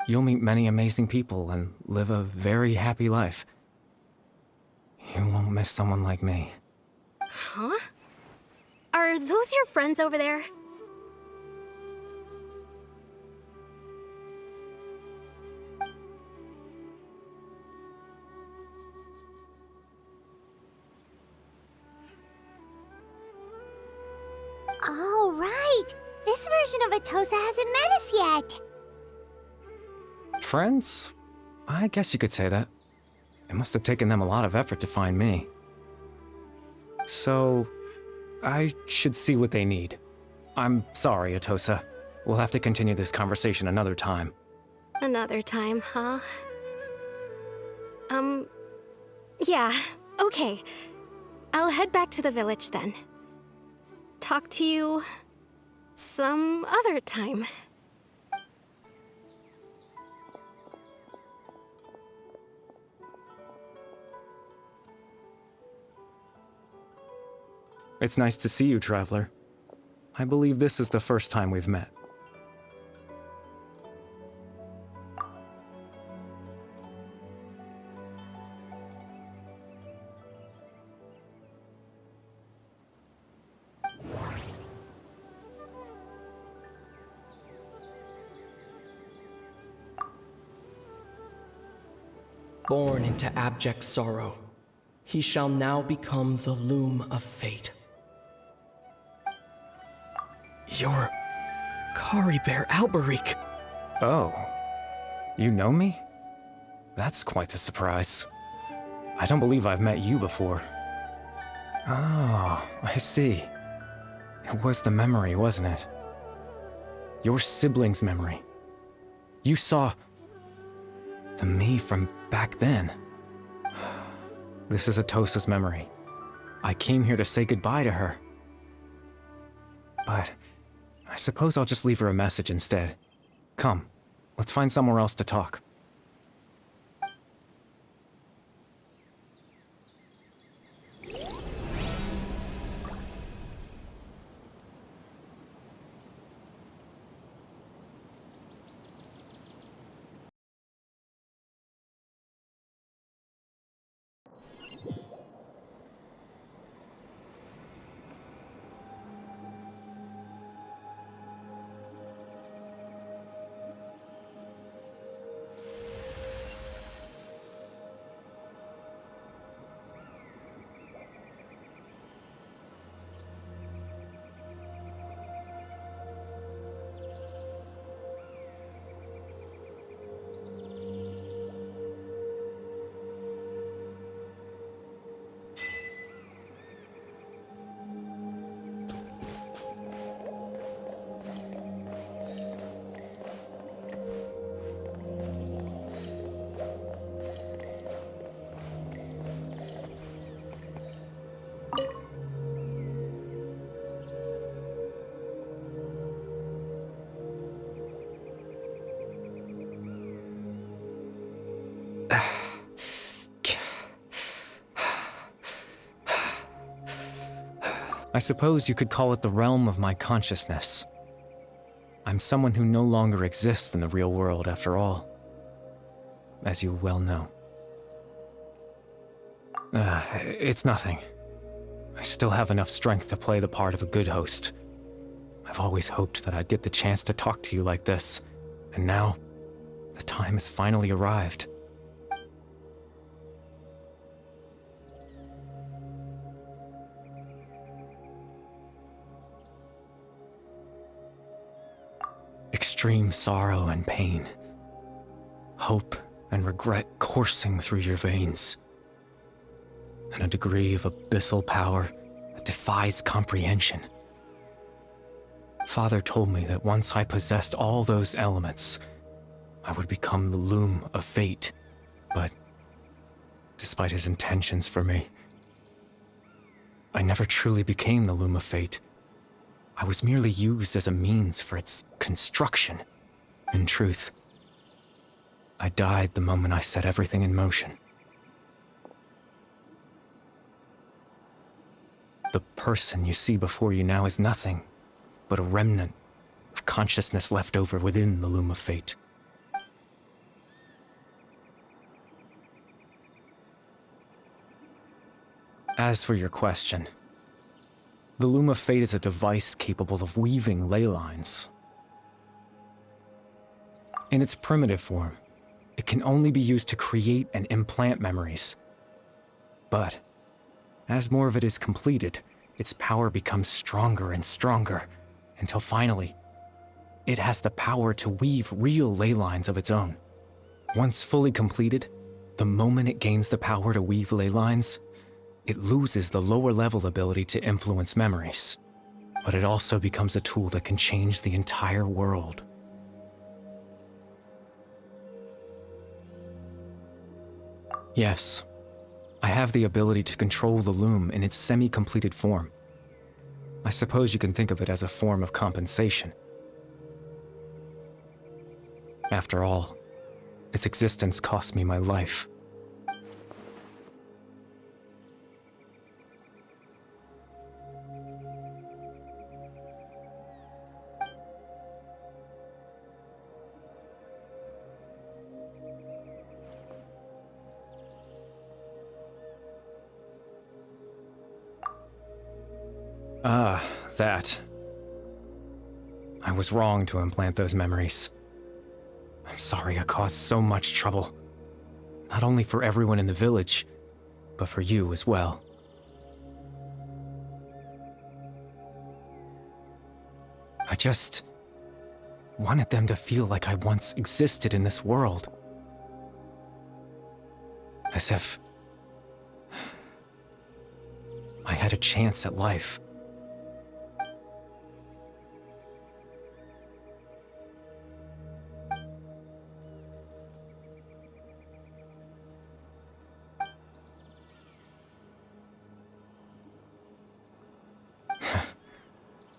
Speaker 12: You'll meet many amazing people and live a very happy life. You won't miss someone like me.
Speaker 8: Huh? Are those your friends over there?
Speaker 5: Oh, right! This version of Atosa hasn't met us yet!
Speaker 12: Friends? I guess you could say that. It must have taken them a lot of effort to find me. So, I should see what they need. I'm sorry, Atosa. We'll have to continue this conversation another time.
Speaker 8: Another time, huh? Yeah, okay. I'll head back to the village then. Talk to you some other time.
Speaker 12: It's nice to see you, Traveler. I believe this is the first time we've met.
Speaker 13: Born into abject sorrow, he shall now become the loom of fate. You're Kari Bear Alberic.
Speaker 12: Oh, you know me? That's quite the surprise. I don't believe I've met you before. Oh, I see. It was the memory, wasn't it? Your sibling's memory. You saw the me from back then. This is Atosa's memory. I came here to say goodbye to her. But I suppose I'll just leave her a message instead. Come, let's find somewhere else to talk. I suppose you could call it the realm of my consciousness. I'm someone who no longer exists in the real world, after all, as you well know. It's nothing. I still have enough strength to play the part of a good host. I've always hoped that I'd get the chance to talk to you like this, and now, the time has finally arrived. Extreme sorrow and pain, hope and regret coursing through your veins, and a degree of abyssal power that defies comprehension. Father told me that once I possessed all those elements, I would become the Loom of Fate. But despite his intentions for me, I never truly became the Loom of Fate. I was merely used as a means for its construction. In truth, I died the moment I set everything in motion. The person you see before you now is nothing but a remnant of consciousness left over within the Loom of Fate. As for your question, the Loom of Fate is a device capable of weaving ley lines. In its primitive form, it can only be used to create and implant memories. But as more of it is completed, its power becomes stronger and stronger, until finally, it has the power to weave real ley lines of its own. Once fully completed, the moment it gains the power to weave ley lines, it loses the lower-level ability to influence memories. But it also becomes a tool that can change the entire world. Yes, I have the ability to control the loom in its semi-completed form. I suppose you can think of it as a form of compensation. After all, its existence cost me my life. Ah, that. I was wrong to implant those memories. I'm sorry I caused so much trouble. Not only for everyone in the village, but for you as well. I just wanted them to feel like I once existed in this world. As if I had a chance at life.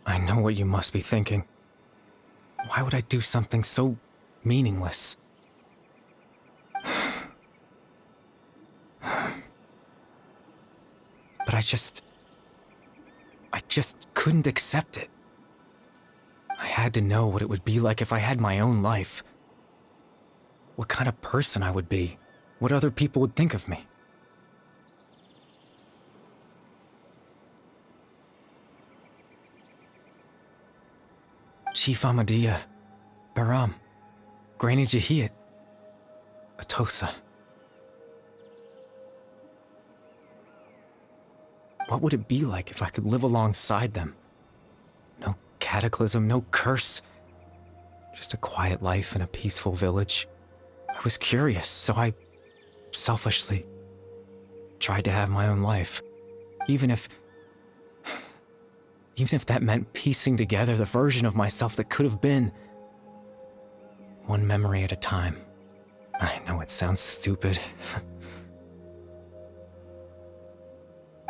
Speaker 12: I know what you must be thinking. Why would I do something so meaningless? But I just couldn't accept it. I had to know what it would be like if I had my own life. What kind of person I would be. What other people would think of me. Chief Ahmadiyya, Baram, Granny Jahiyat, Atosa. What would it be like if I could live alongside them? No cataclysm, no curse. Just a quiet life in a peaceful village. I was curious, so I selfishly tried to have my own life. Even if that meant piecing together the version of myself that could have been. One memory at a time. I know it sounds stupid.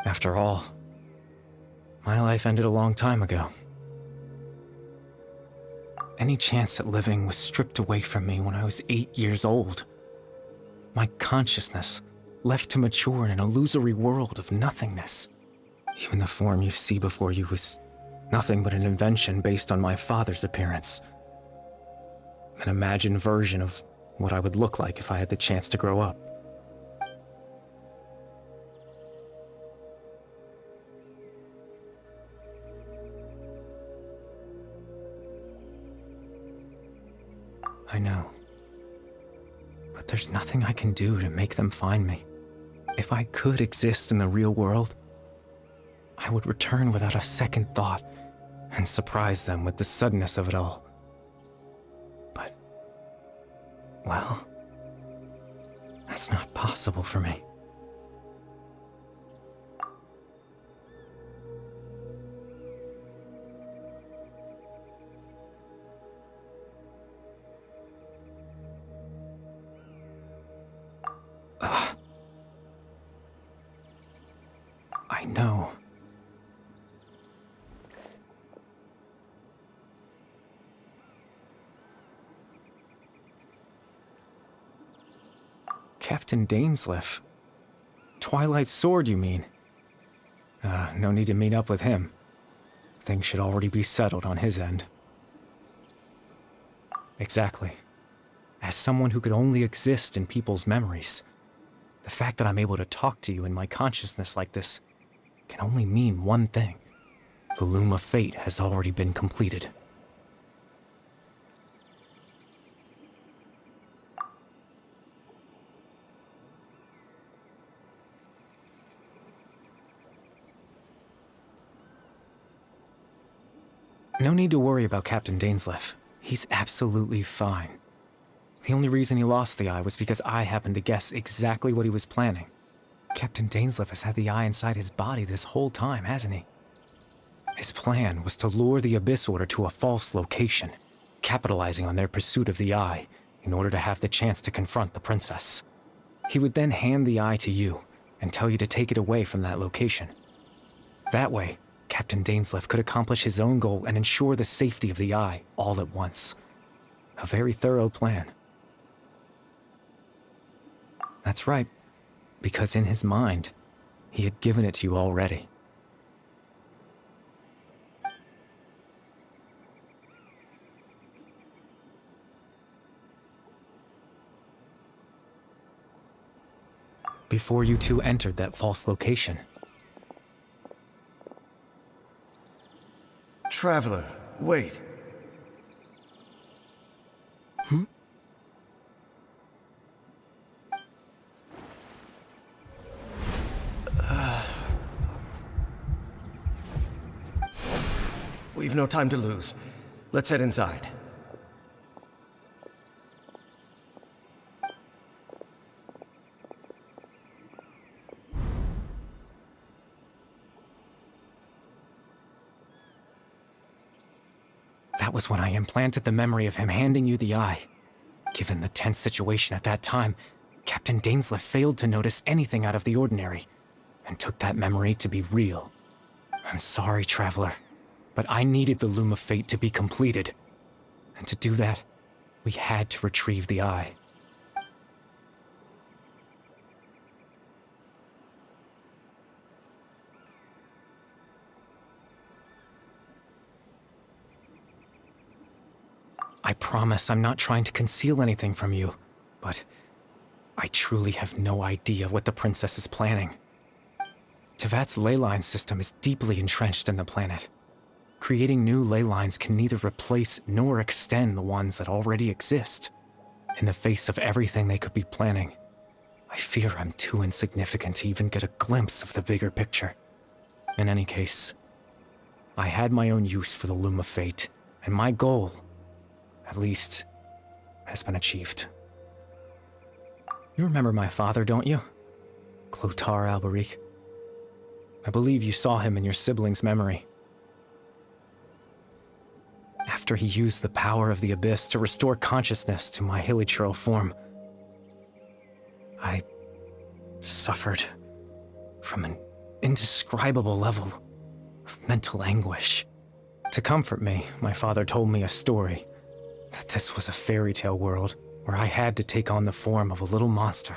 Speaker 12: After all, my life ended a long time ago. Any chance at living was stripped away from me when I was 8 years old. My consciousness left to mature in an illusory world of nothingness. Even the form you see before you was nothing but an invention based on my father's appearance. An imagined version of what I would look like if I had the chance to grow up. I know. But there's nothing I can do to make them find me. If I could exist in the real world, I would return without a second thought and surprise them with the suddenness of it all. But, well, that's not possible for me. I know. Captain Dainsleif. Twilight Sword, you mean? No need to meet up with him. Things should already be settled on his end. Exactly. As someone who could only exist in people's memories, the fact that I'm able to talk to you in my consciousness like this can only mean one thing. The Loom of Fate has already been completed. No need to worry about Captain Dainsleif. He's absolutely fine. The only reason he lost the eye was because I happened to guess exactly what he was planning. Captain Dainsleif has had the eye inside his body this whole time, hasn't he? His plan was to lure the Abyss Order to a false location, capitalizing on their pursuit of the eye in order to have the chance to confront the princess. He would then hand the eye to you and tell you to take it away from that location. That way, Captain Dainsleif could accomplish his own goal and ensure the safety of the eye all at once. A very thorough plan. That's right, because in his mind, he had given it to you already. Before you two entered that false location.
Speaker 9: Traveler, wait. We've no time to lose. Let's head inside.
Speaker 12: That was when I implanted the memory of him handing you the eye. Given the tense situation at that time, Captain Dainsleif failed to notice anything out of the ordinary, and took that memory to be real. I'm sorry, Traveler, but I needed the Loom of Fate to be completed. And to do that, we had to retrieve the eye. I promise I'm not trying to conceal anything from you, but I truly have no idea what the princess is planning. Tevat's ley line system is deeply entrenched in the planet. Creating new ley lines can neither replace nor extend the ones that already exist. In the face of everything they could be planning, I fear I'm too insignificant to even get a glimpse of the bigger picture. In any case, I had my own use for the Loom of Fate, and my goal, at least, has been achieved. You remember my father, don't you? Clotar Alberic. I believe you saw him in your sibling's memory. After he used the power of the Abyss to restore consciousness to my hilichurl form, I suffered from an indescribable level of mental anguish. To comfort me, my father told me a story, that this was a fairy tale world where I had to take on the form of a little monster.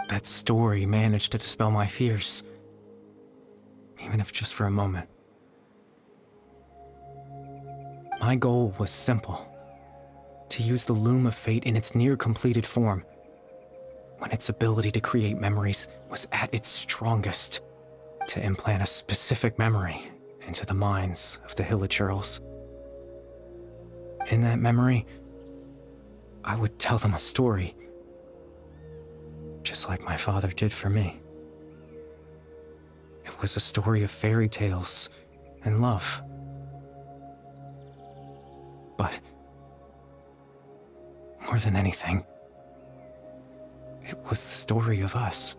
Speaker 12: That story managed to dispel my fears, even if just for a moment. My goal was simple: to use the Loom of Fate in its near-completed form, when its ability to create memories was at its strongest, to implant a specific memory into the minds of the hilichurls. In that memory, I would tell them a story, just like my father did for me. It was a story of fairy tales and love. But more than anything, it was the story of us.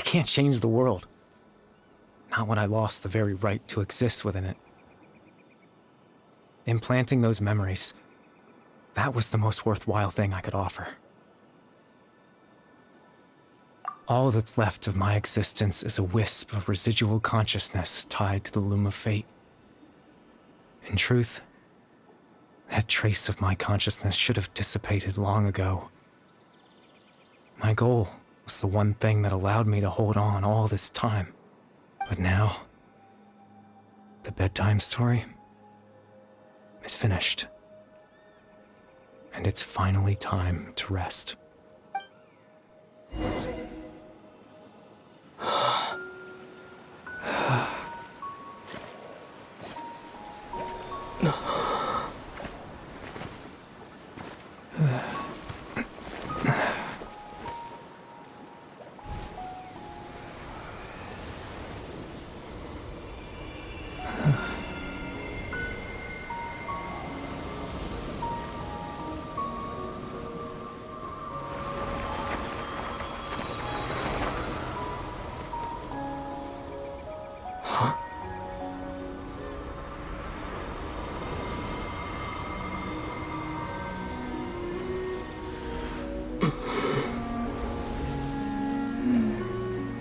Speaker 12: can't change the world. Not when I lost the very right to exist within it. Implanting those memories, that was the most worthwhile thing I could offer. All that's left of my existence is a wisp of residual consciousness tied to the loom of fate. In truth, that trace of my consciousness should have dissipated long ago. My goal was the one thing that allowed me to hold on all this time. But now, the bedtime story is finished. And it's finally time to rest.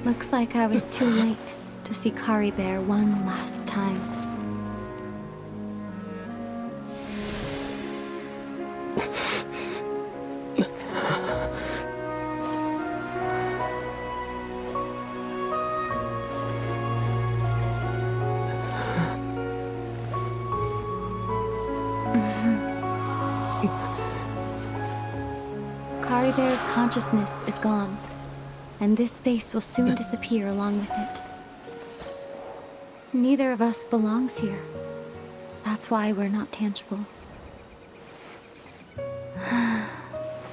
Speaker 11: Looks like I was too late to see Kari Bear one last time. Kari Bear's consciousness is gone, and this space will soon disappear along with it. Neither of us belongs here. That's why we're not tangible.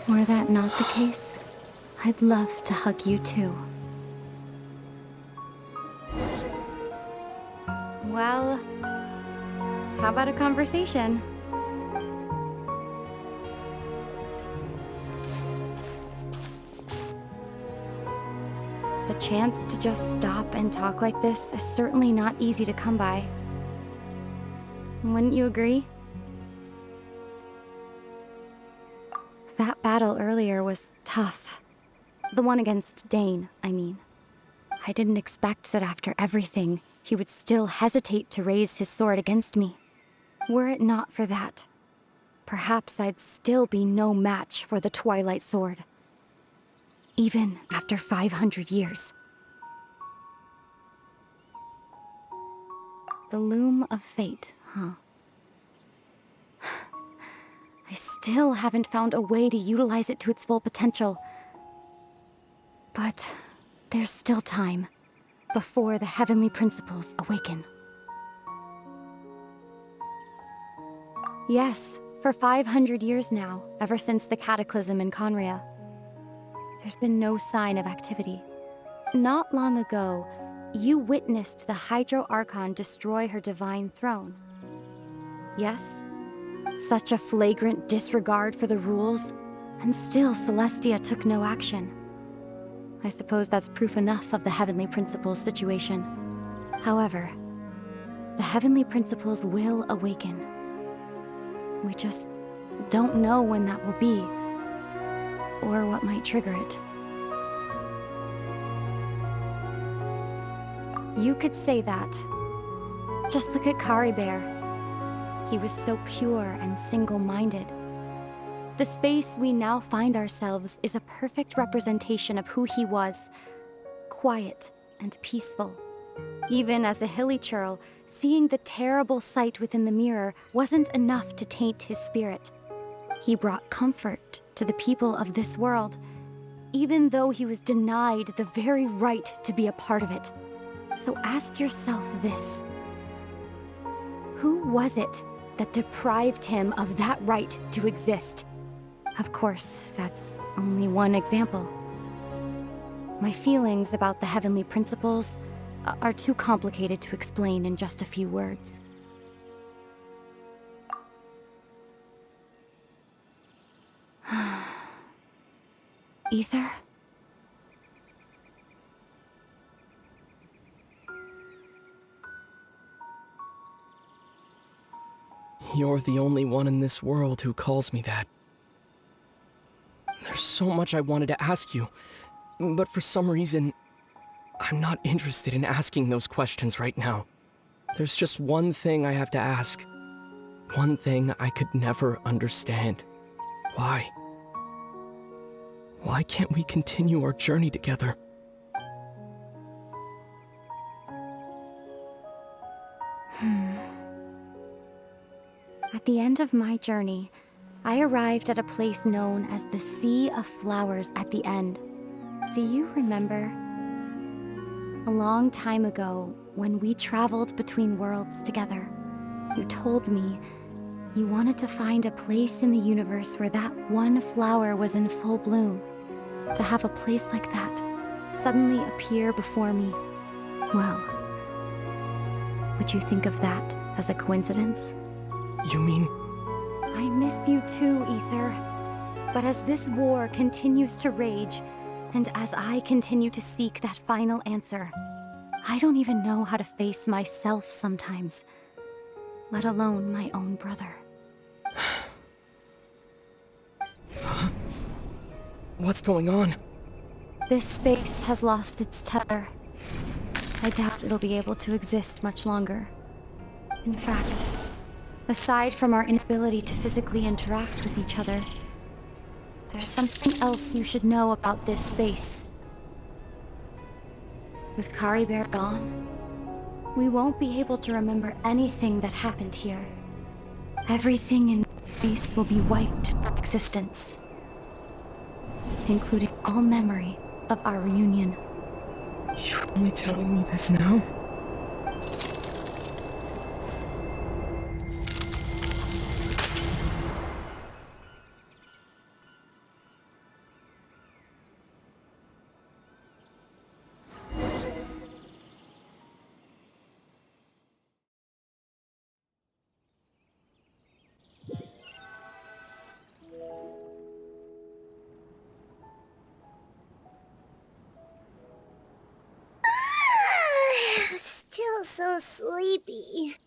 Speaker 11: Were that not the case, I'd love to hug you too. Well, how about a conversation? The chance to just stop and talk like this is certainly not easy to come by. Wouldn't you agree? That battle earlier was tough. The one against Dane, I mean. I didn't expect that after everything, he would still hesitate to raise his sword against me. Were it not for that, perhaps I'd still be no match for the Twilight Sword. Even after 500 years. The loom of fate, huh? I still haven't found a way to utilize it to its full potential. But there's still time before the heavenly principles awaken. Yes, for 500 years now, ever since the cataclysm in Conria, there's been no sign of activity. Not long ago, you witnessed the Hydro Archon destroy her divine throne. Yes? Such a flagrant disregard for the rules, and still Celestia took no action. I suppose that's proof enough of the Heavenly Principles situation. However, the Heavenly Principles will awaken. We just don't know when that will be, or what might trigger it. You could say that. Just look at Kari Bear. He was so pure and single-minded. The space we now find ourselves is a perfect representation of who he was. Quiet and peaceful. Even as a hilly churl, seeing the terrible sight within the mirror wasn't enough to taint his spirit. He brought comfort to the people of this world, even though he was denied the very right to be a part of it. So ask yourself this. Who was it that deprived him of that right to exist? Of course, that's only one example. My feelings about the Heavenly Principles are too complicated to explain in just a few words. Ether?
Speaker 13: You're the only one in this world who calls me that. There's so much I wanted to ask you, but for some reason, I'm not interested in asking those questions right now. There's just one thing I have to ask. One thing I could never understand. Why? Why can't we continue our journey together?
Speaker 11: At the end of my journey, I arrived at a place known as the Sea of Flowers at the end. Do you remember? A long time ago, when we traveled between worlds together, you told me you wanted to find a place in the universe where that one flower was in full bloom. To have a place like that suddenly appear before me, well, would you think of that as a coincidence?
Speaker 13: You mean...
Speaker 11: I miss you too, Ether. But as this war continues to rage, and as I continue to seek that final answer, I don't even know how to face myself sometimes, let alone my own brother.
Speaker 13: What's going on?
Speaker 11: This space has lost its tether. I doubt it'll be able to exist much longer. In fact, aside from our inability to physically interact with each other, there's something else you should know about this space. With Kari Bear gone, we won't be able to remember anything that happened here. Everything in this space will be wiped from existence, including all memory of our reunion.
Speaker 13: You're only telling me this now?
Speaker 5: Still so sleepy.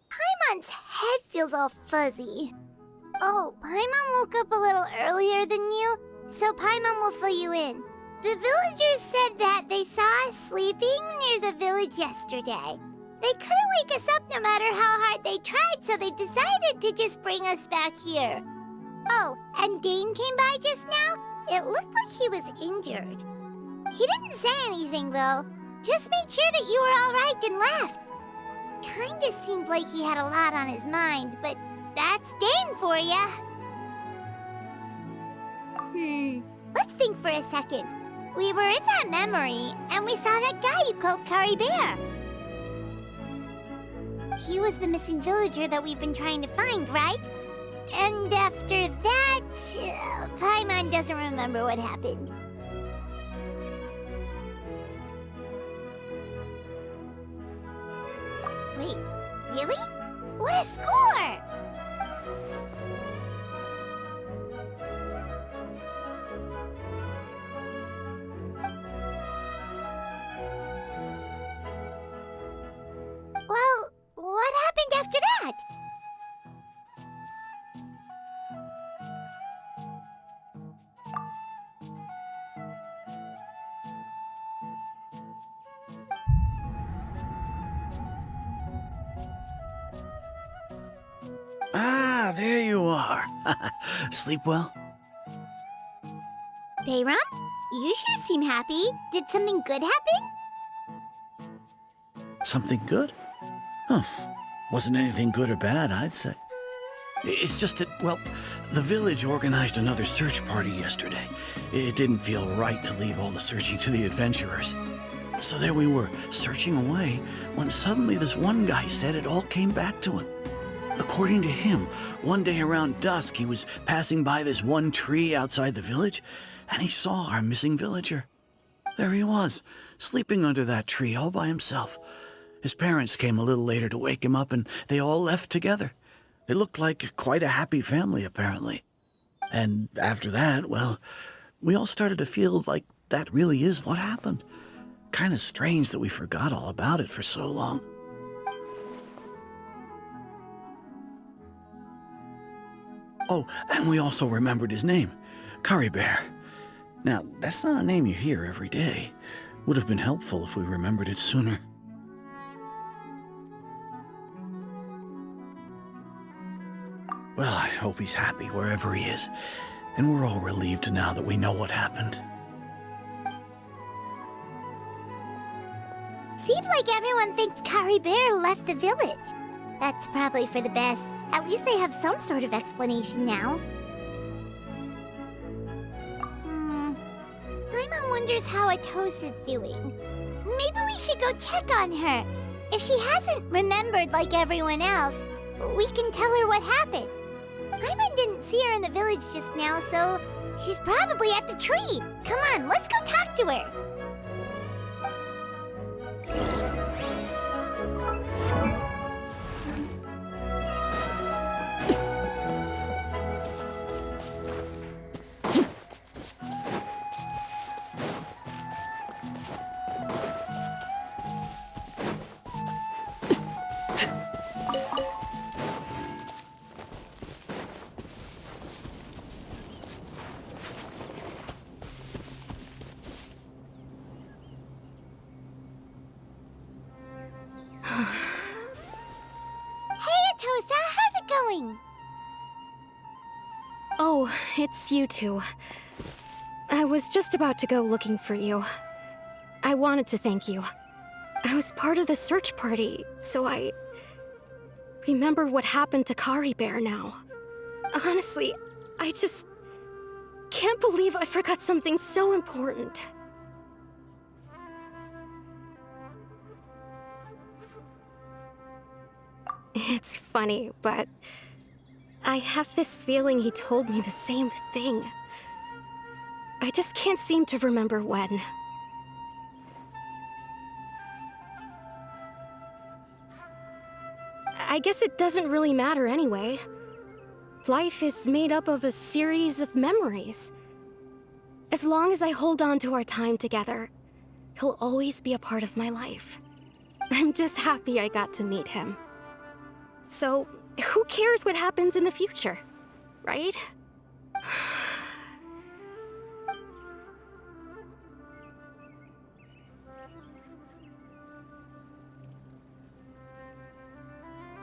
Speaker 5: Paimon's head feels all fuzzy. Oh, Paimon woke up a little earlier than you, so Paimon will fill you in. The villagers said that they saw us sleeping near the village yesterday. They couldn't wake us up no matter how hard they tried, so they decided to just bring us back here. Oh, and Dane came by just now. It looked like he was injured. He didn't say anything, though. Just made sure that you were all right and left. Kinda seemed like he had a lot on his mind, but that's Dane for ya. Let's think for a second. We were in that memory, and we saw that guy you called Kari Bear. He was the missing villager that we've been trying to find, right? And after that, Paimon doesn't remember what happened. Wait, really? What a score! Well, what happened after that?
Speaker 6: Ah, there you are. Sleep well?
Speaker 5: Bayram, you sure seem happy. Did something good happen?
Speaker 6: Something good? Huh. Wasn't anything good or bad, I'd say. It's just that, well, the village organized another search party yesterday. It didn't feel right to leave all the searching to the adventurers. So there we were, searching away, when suddenly this one guy said it all came back to him. According to him, one day around dusk, he was passing by this one tree outside the village, and he saw our missing villager. There he was, sleeping under that tree all by himself. His parents came a little later to wake him up, and they all left together. They looked like quite a happy family, apparently. And after that, well, we all started to feel like that really is what happened. Kind of strange that we forgot all about it for so long. Oh, and we also remembered his name, Curry Bear. Now, that's not a name you hear every day. Would have been helpful if we remembered it sooner. Well, I hope he's happy wherever he is, and we're all relieved now that we know what happened.
Speaker 5: Seems like everyone thinks Curry Bear left the village. That's probably for the best. At least they have some sort of explanation now. Paimon wonders how Atosa's doing. Maybe we should go check on her. If she hasn't remembered like everyone else, we can tell her what happened. Paimon didn't see her in the village just now, so she's probably at the tree. Come on, let's go talk to her.
Speaker 8: Oh, it's you two. I was just about to go looking for you. I wanted to thank you. I was part of the search party, so I remember what happened to Curry Bear now. Honestly, I just can't believe I forgot something so important. It's funny, but I have this feeling he told me the same thing. I just can't seem to remember when. I guess it doesn't really matter anyway. Life is made up of a series of memories. As long as I hold on to our time together, he'll always be a part of my life. I'm just happy I got to meet him. So, who cares what happens in the future, right?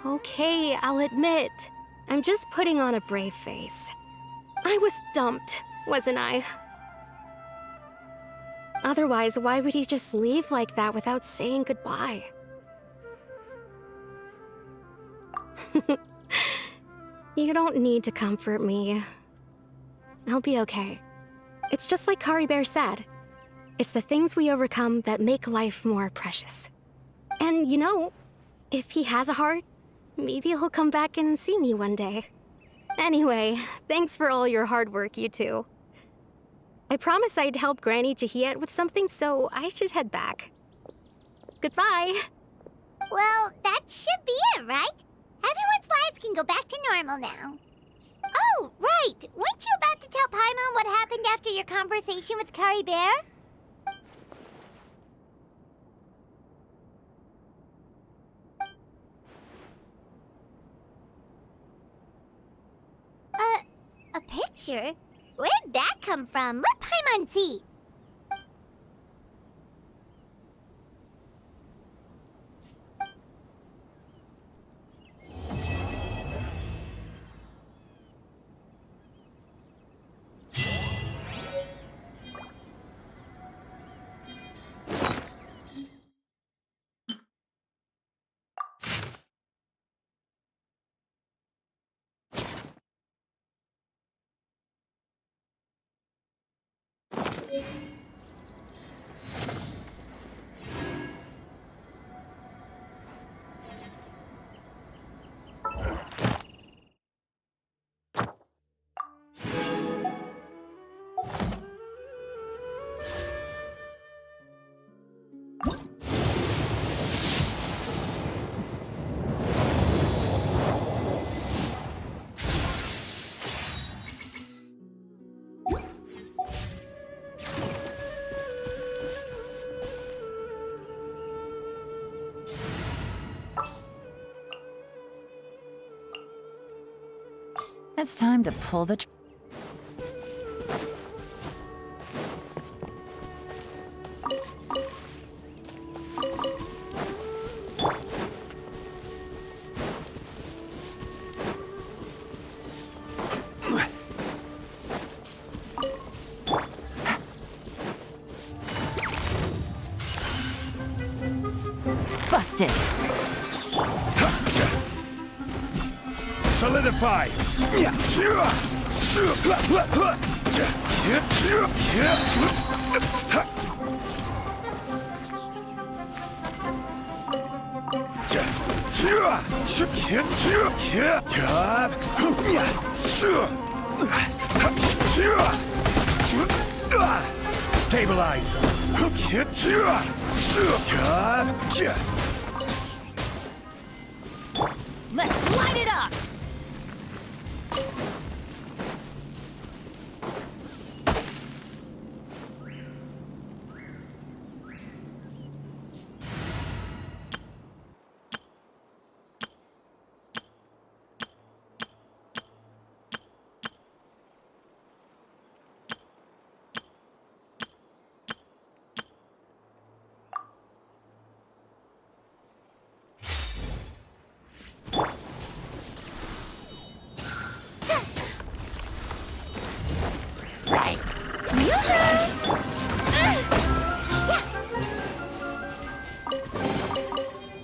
Speaker 8: Okay, I'll admit, I'm just putting on a brave face. I was dumped, wasn't I? Otherwise, why would he just leave like that without saying goodbye? You don't need to comfort me. I'll be okay. It's just like Curry Bear said. It's the things we overcome that make life more precious. And you know, if he has a heart, maybe he'll come back and see me one day. Anyway, thanks for all your hard work, you two. I promised I'd help Granny Jahiet with something, so I should head back. Goodbye!
Speaker 5: Well, that should be it, right? Everyone's lives can go back to normal now. Oh, right! Weren't you about to tell Paimon what happened after your conversation with Curry Bear? A picture? Where'd that come from? Let Paimon see!
Speaker 10: It's time to pull the... Busted.
Speaker 7: Solidify! Stabilize!
Speaker 10: Let's light it up!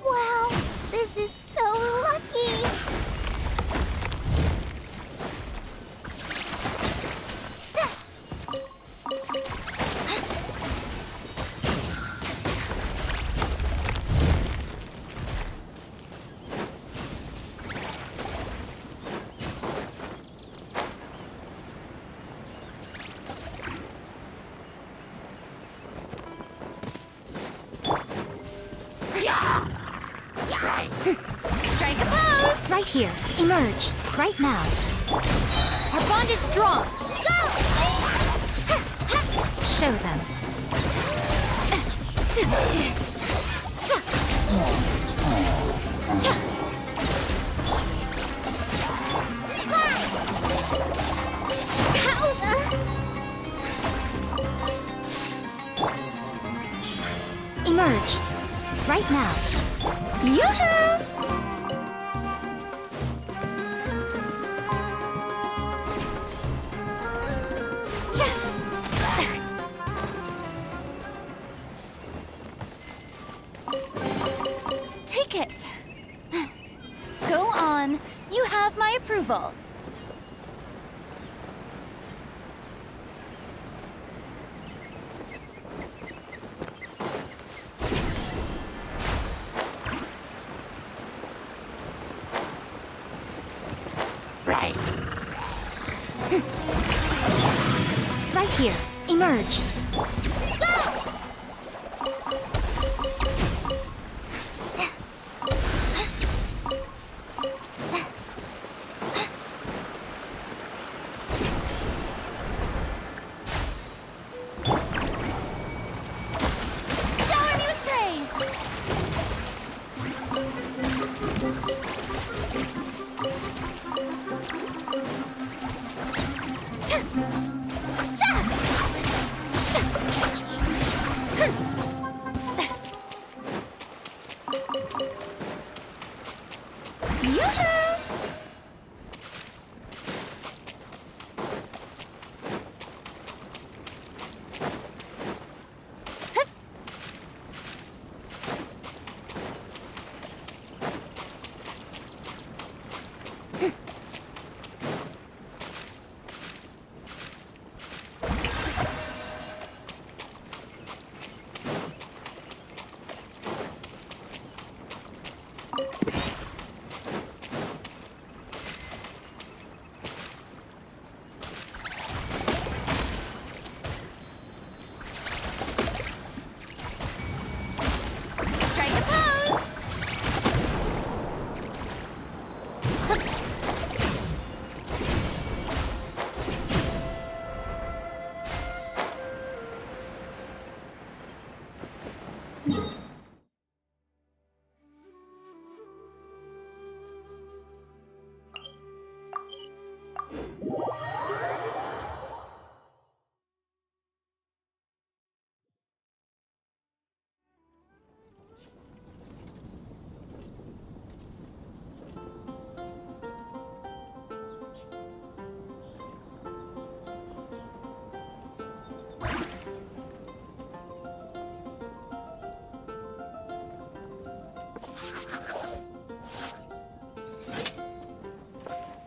Speaker 5: Wow, this is so lucky.
Speaker 11: Strike a pose! Right here. Emerge. Right now. Our bond is strong.
Speaker 5: Go!
Speaker 11: Show them. Emerge. Right now. Yoo-hoo!
Speaker 10: Take it. Go on. You have my approval.
Speaker 11: Right here. Emerge.
Speaker 10: Shower me with praise.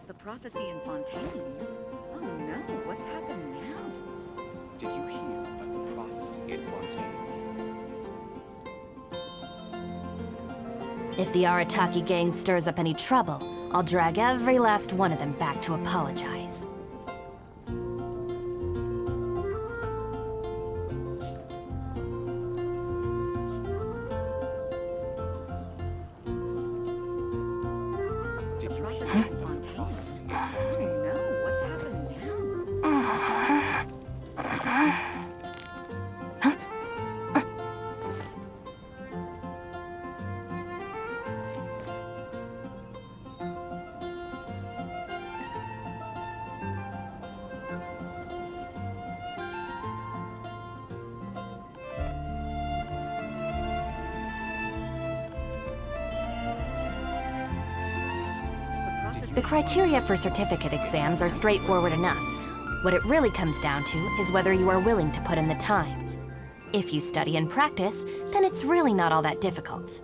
Speaker 2: The prophecy in Fontaine? Oh no, what's happened now?
Speaker 3: Did you hear about the prophecy in Fontaine?
Speaker 11: If the Arataki gang stirs up any trouble, I'll drag every last one of them back to apologize.
Speaker 2: The prophecy in Fontaine? Oh no, what's happened now?
Speaker 11: The criteria for certificate exams are straightforward enough. What it really comes down to is whether you are willing to put in the time. If you study and practice, then it's really not all that difficult.